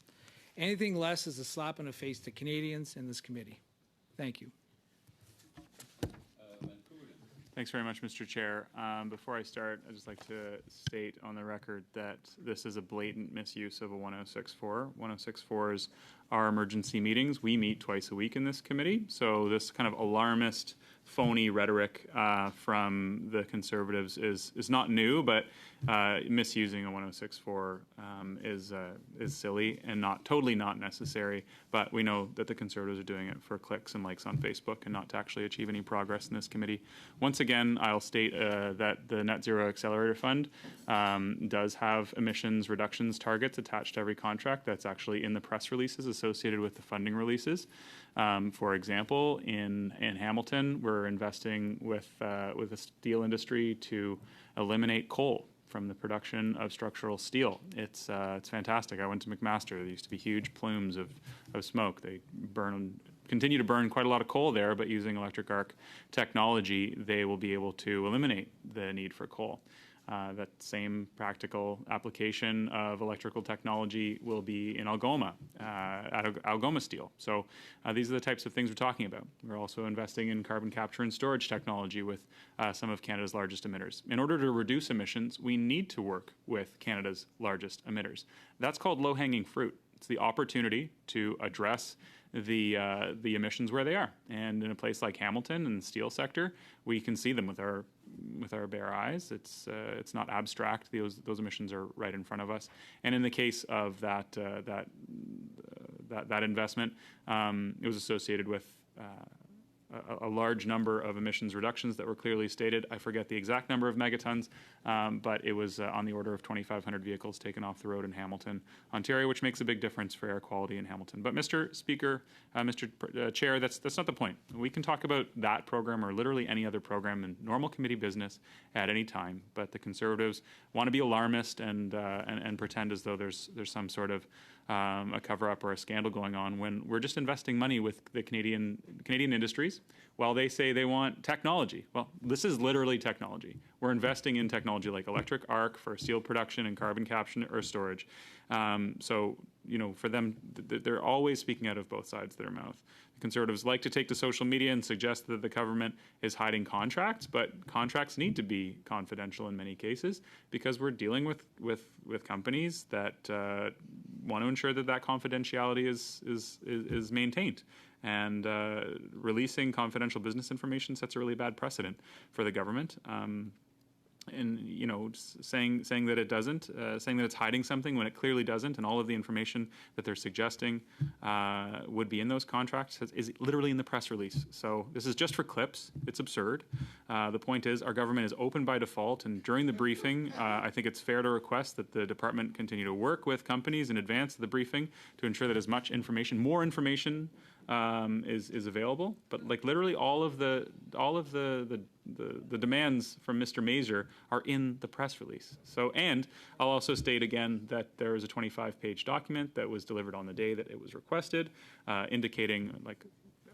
Anything less is a slap in the face to Canadians and this committee. Thank you. Thanks very much, Mr. Chair. Before I start, I'd just like to state on the record that this is a blatant misuse of a 1064. 1064s are emergency meetings. We meet twice a week in this committee, so this kind of alarmist, phony rhetoric from the Conservatives is not new, but misusing a 1064 is silly and totally not necessary. But we know that the Conservatives are doing it for clicks and likes on Facebook and not to actually achieve any progress in this committee. Once again, I'll state that the Net Zero Accelerator Fund does have emissions reductions targets attached to every contract. That's actually in the press releases associated with the funding releases. For example, in Hamilton, we're investing with the steel industry to eliminate coal from the production of structural steel. It's fantastic. I went to McMaster. There used to be huge plumes of smoke. They continue to burn quite a lot of coal there, but using electric arc technology, they will be able to eliminate the need for coal. That same practical application of electrical technology will be in Algoma, at Algoma Steel. So these are the types of things we're talking about. We're also investing in carbon capture and storage technology with some of Canada's largest emitters. In order to reduce emissions, we need to work with Canada's largest emitters. That's called low-hanging fruit. It's the opportunity to address the emissions where they are. And in a place like Hamilton and the steel sector, we can see them with our bare eyes. It's not abstract. Those emissions are right in front of us. And in the case of that investment, it was associated with a large number of emissions reductions that were clearly stated. I forget the exact number of megatons, but it was on the order of 2,500 vehicles taken off the road in Hamilton, Ontario, which makes a big difference for air quality in Hamilton. But Mr. Speaker, Mr. Chair, that's not the point. We can talk about that program or literally any other program in normal committee business at any time, but the Conservatives want to be alarmist and pretend as though there's some sort of a cover-up or a scandal going on when we're just investing money with the Canadian industries while they say they want technology. Well, this is literally technology. We're investing in technology like electric arc for steel production and carbon capture or storage. So, for them, they're always speaking out of both sides of their mouth. The Conservatives like to take to social media and suggest that the government is hiding contracts, but contracts need to be confidential in many cases because we're dealing with companies that want to ensure that confidentiality is maintained. And releasing confidential business information sets a really bad precedent for the government. And saying that it doesn't, saying that it's hiding something when it clearly doesn't, and all of the information that they're suggesting would be in those contracts is literally in the press release. So this is just for clips. It's absurd. The point is our government is open by default, and during the briefing, I think it's fair to request that the department continue to work with companies in advance of the briefing to ensure that as much information, more information, is available, but literally all of the demands from Mr. Mazur are in the press release. So, and I'll also state again that there is a 25-page document that was delivered on the day that it was requested, indicating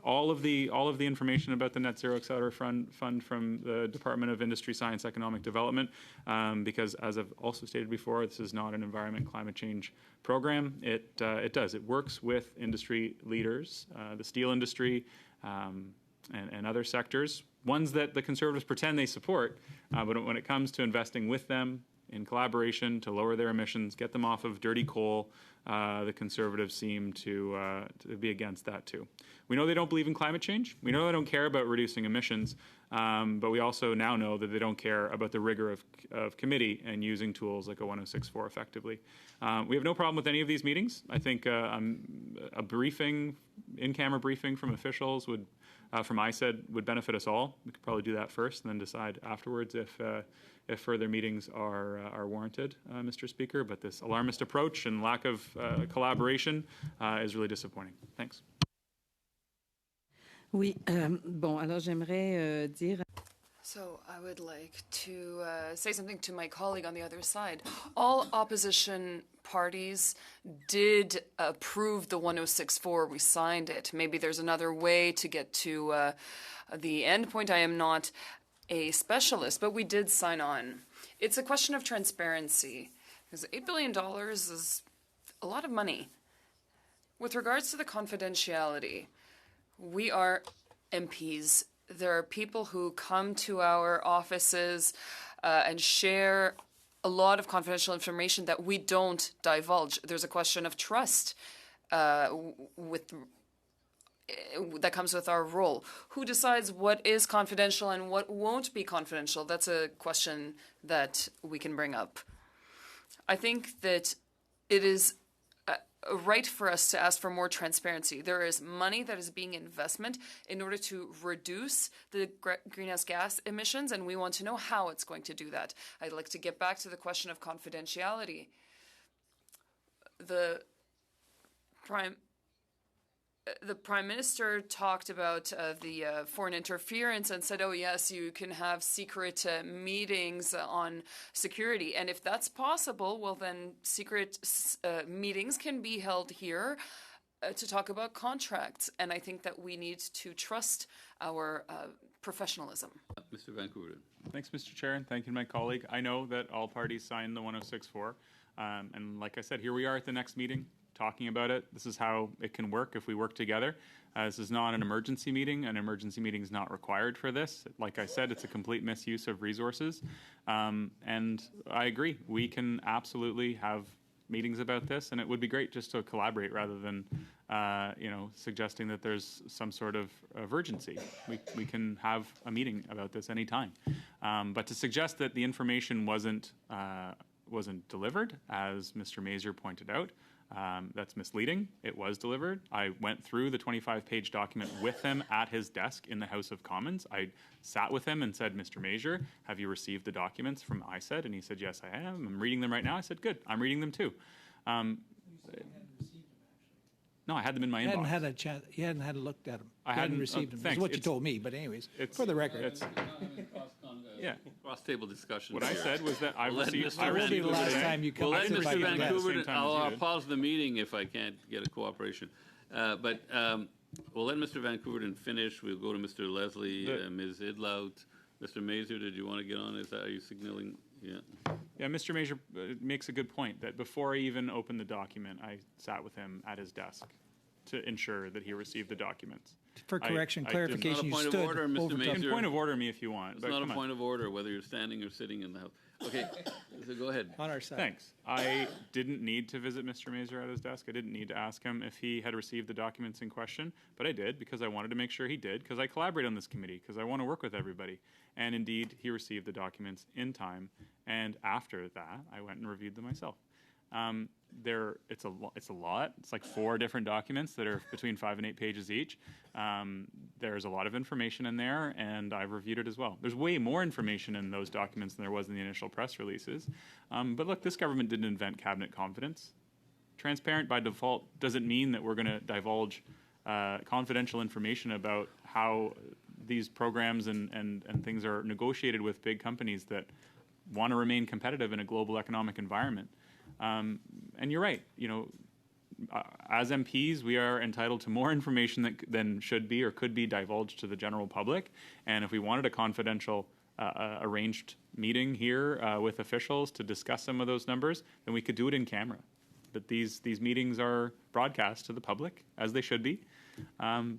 all of the information about the Net Zero Accelerator Fund from the Department of Industry, Science, Economic Development, because as I've also stated before, this is not an environment climate change program. It works with industry leaders, the steel industry, and other sectors, ones that the Conservatives pretend they support, but when it comes to investing with them in collaboration to lower their emissions, get them off of dirty coal, the Conservatives seem to be against that too. We know they don't believe in climate change. We know they don't care about reducing emissions, but we also now know that they don't care about the rigor of committee and using tools like a 1064 effectively. We have no problem with any of these meetings. I think a briefing, in-camera briefing from officials from ISED would benefit us all. We could probably do that first and then decide afterwards if further meetings are warranted, Mr. Speaker. But this alarmist approach and lack of collaboration is really disappointing. Thanks. Oui, bon, alors j'aimerais dire... So I would like to say something to my colleague on the other side. All opposition parties did approve the 1064. We signed it. Maybe there's another way to get to the end point. I am not a specialist, but we did sign on. It's a question of transparency, because $8 billion is a lot of money. With regards to the confidentiality, we are MPs. There are people who come to our offices and share a lot of confidential information that we don't divulge. There's a question of trust that comes with our role. Who decides what is confidential and what won't be confidential? That's a question that we can bring up. I think that it is right for us to ask for more transparency. There is money that is being investment in order to reduce the greenhouse gas emissions, and we want to know how it's going to do that. I'd like to get back to the question of confidentiality. The Prime Minister talked about the foreign interference and said, oh, yes, you can have secret meetings on security. And if that's possible, well, then secret meetings can be held here to talk about contracts. And I think that we need to trust our professionalism. Mr. Vancouver. Thanks, Mr. Chair, and thank you to my colleague. I know that all parties signed the 1064. And like I said, here we are at the next meeting, talking about it. This is how it can work if we work together. This is not an emergency meeting. An emergency meeting is not required for this. Like I said, it's a complete misuse of resources. And I agree. We can absolutely have meetings about this, and it would be great just to collaborate rather than, suggesting that there's some sort of urgency. We can have a meeting about this anytime. But to suggest that the information wasn't delivered, as Mr. Mazur pointed out, that's misleading. It was delivered. I went through the 25-page document with him at his desk in the House of Commons. I sat with him and said, Mr. Mazur, have you received the documents from ISED? And he said, yes, I have. I'm reading them right now. I said, good. I'm reading them too. No, I had them in my inbox. You hadn't had a look at them. I hadn't received them. That's what you told me, but anyways, for the record. Yeah. Cross-table discussion. What I said was that I received. I will be the last time you come. Well, let Mr. Vancouver. I'll you pause the meeting if I can't get a cooperation. But we'll let Mr. Vancouver finish. We'll go to Mr. Leslie, Ms. Idlout. Mr. Mazur, did you want to get on? Are you signaling? Yeah. Yeah, Mr. Mazur makes a good point that before I even opened the document, I sat with him at his desk to ensure that he received the documents. For correction, clarification, you stood over. You can point of order me if you want. It's not a point of order whether you're standing or sitting in the House. Okay, so go ahead. On our side. Thanks. I didn't need to visit Mr. Mazur at his desk. I didn't need to ask him if he had received the documents in question, but I did because I wanted to make sure he did, because I collaborate on this committee, because I want to work with everybody. And indeed, he received the documents in time, and after that, I went and reviewed them myself. It's a lot. It's like 4 different documents that are between 5 and 8 pages each. There's a lot of information in there, and I've reviewed it as well. There's way more information in those documents than there was in the initial press releases. But look, this government didn't invent cabinet confidence. Transparent by default doesn't mean that we're going to divulge confidential information about how these programs and things are negotiated with big companies that want to remain competitive in a global economic environment. And you're right. As MPs, we are entitled to more information than should be or could be divulged to the general public. And if we wanted a confidential, arranged meeting here with officials to discuss some of those numbers, then we could do it in camera. But these meetings are broadcast to the public, as they should be.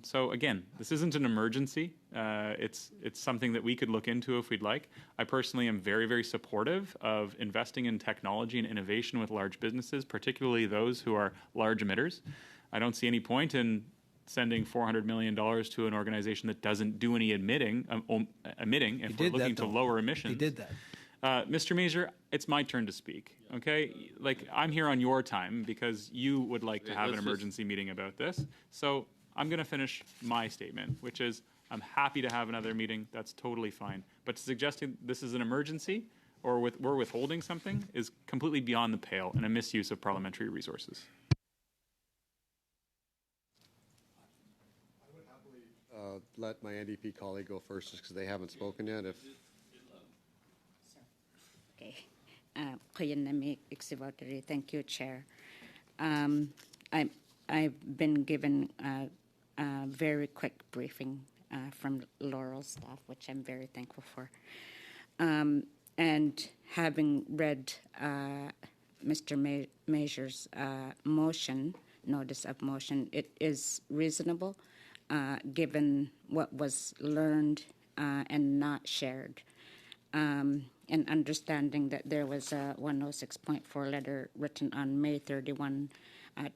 So again, this isn't an emergency. It's something that we could look into if we'd like. I personally am very, very supportive of investing in technology and innovation with large businesses, particularly those who are large emitters. I don't see any point in sending $400 million to an organization that doesn't do any emitting if we're looking to lower emissions. He did that. Mr. Mazur, it's my turn to speak, okay? Like, I'm here on your time because you would like to have an emergency meeting about this. So I'm going to finish my statement, which is I'm happy to have another meeting. That's totally fine. But suggesting this is an emergency or we're withholding something is completely beyond the pale and a misuse of parliamentary resources. let my NDP colleague go first, just because they haven't spoken yet. If Okay. Kuyanami Iksivatari. Thank you, Chair. I've been given a very quick briefing from Laurel's staff, which I'm very thankful for. And having read Mr. Major's notice of motion, it is reasonable given what was learned and not shared. And understanding that there was a 106.4 letter written on May 31,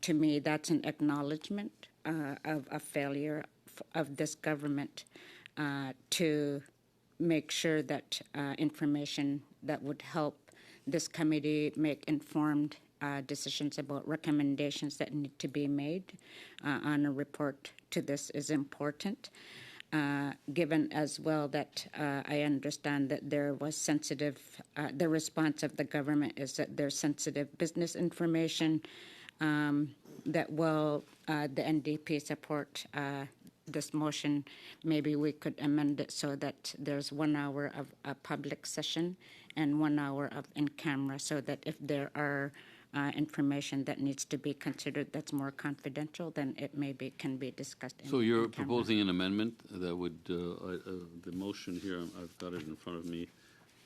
to me, that's an acknowledgement of a failure of this government to make sure that information that would help this committee make informed decisions about recommendations that need to be made on a report to this is important. Given as well that I understand that there was sensitive, the response of the government is that there's sensitive business information that will the NDP support this motion. Maybe we could amend it so that there's 1 hour of a public session and 1 hour of in-camera, so that if there are information that needs to be considered that's more confidential, then it maybe can be discussed in So you're in-camera. proposing an amendment that would, the motion here, I've got it in front of me.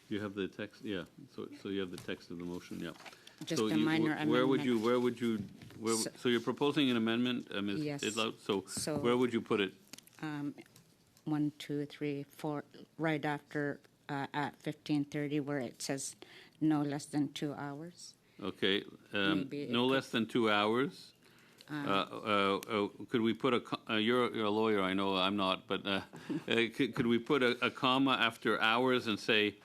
You have the text, yeah, so you have the text of the motion, yeah. Just So a minor amendment. So you're proposing an amendment, Ms. Yes. Idlout? So- Where would you put it? 1, 2, 3, 4, right after at 15:30, where it says no less than 2 hours. Okay, Maybe it no could- less than 2 hours. Could we put you're a lawyer, I know, I'm not, but could we put a comma after hours and say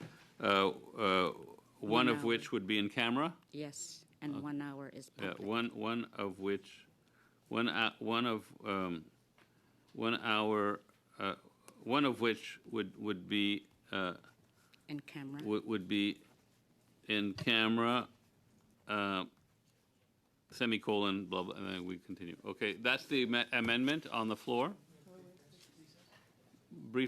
one of hour. which would be in camera? Yes, and 1 hour is Yeah, public. one of which, one hour, one of which would be In camera. would be in camera, semicolon, blah, blah, and then we continue. Okay, that's the amendment on the floor. Brief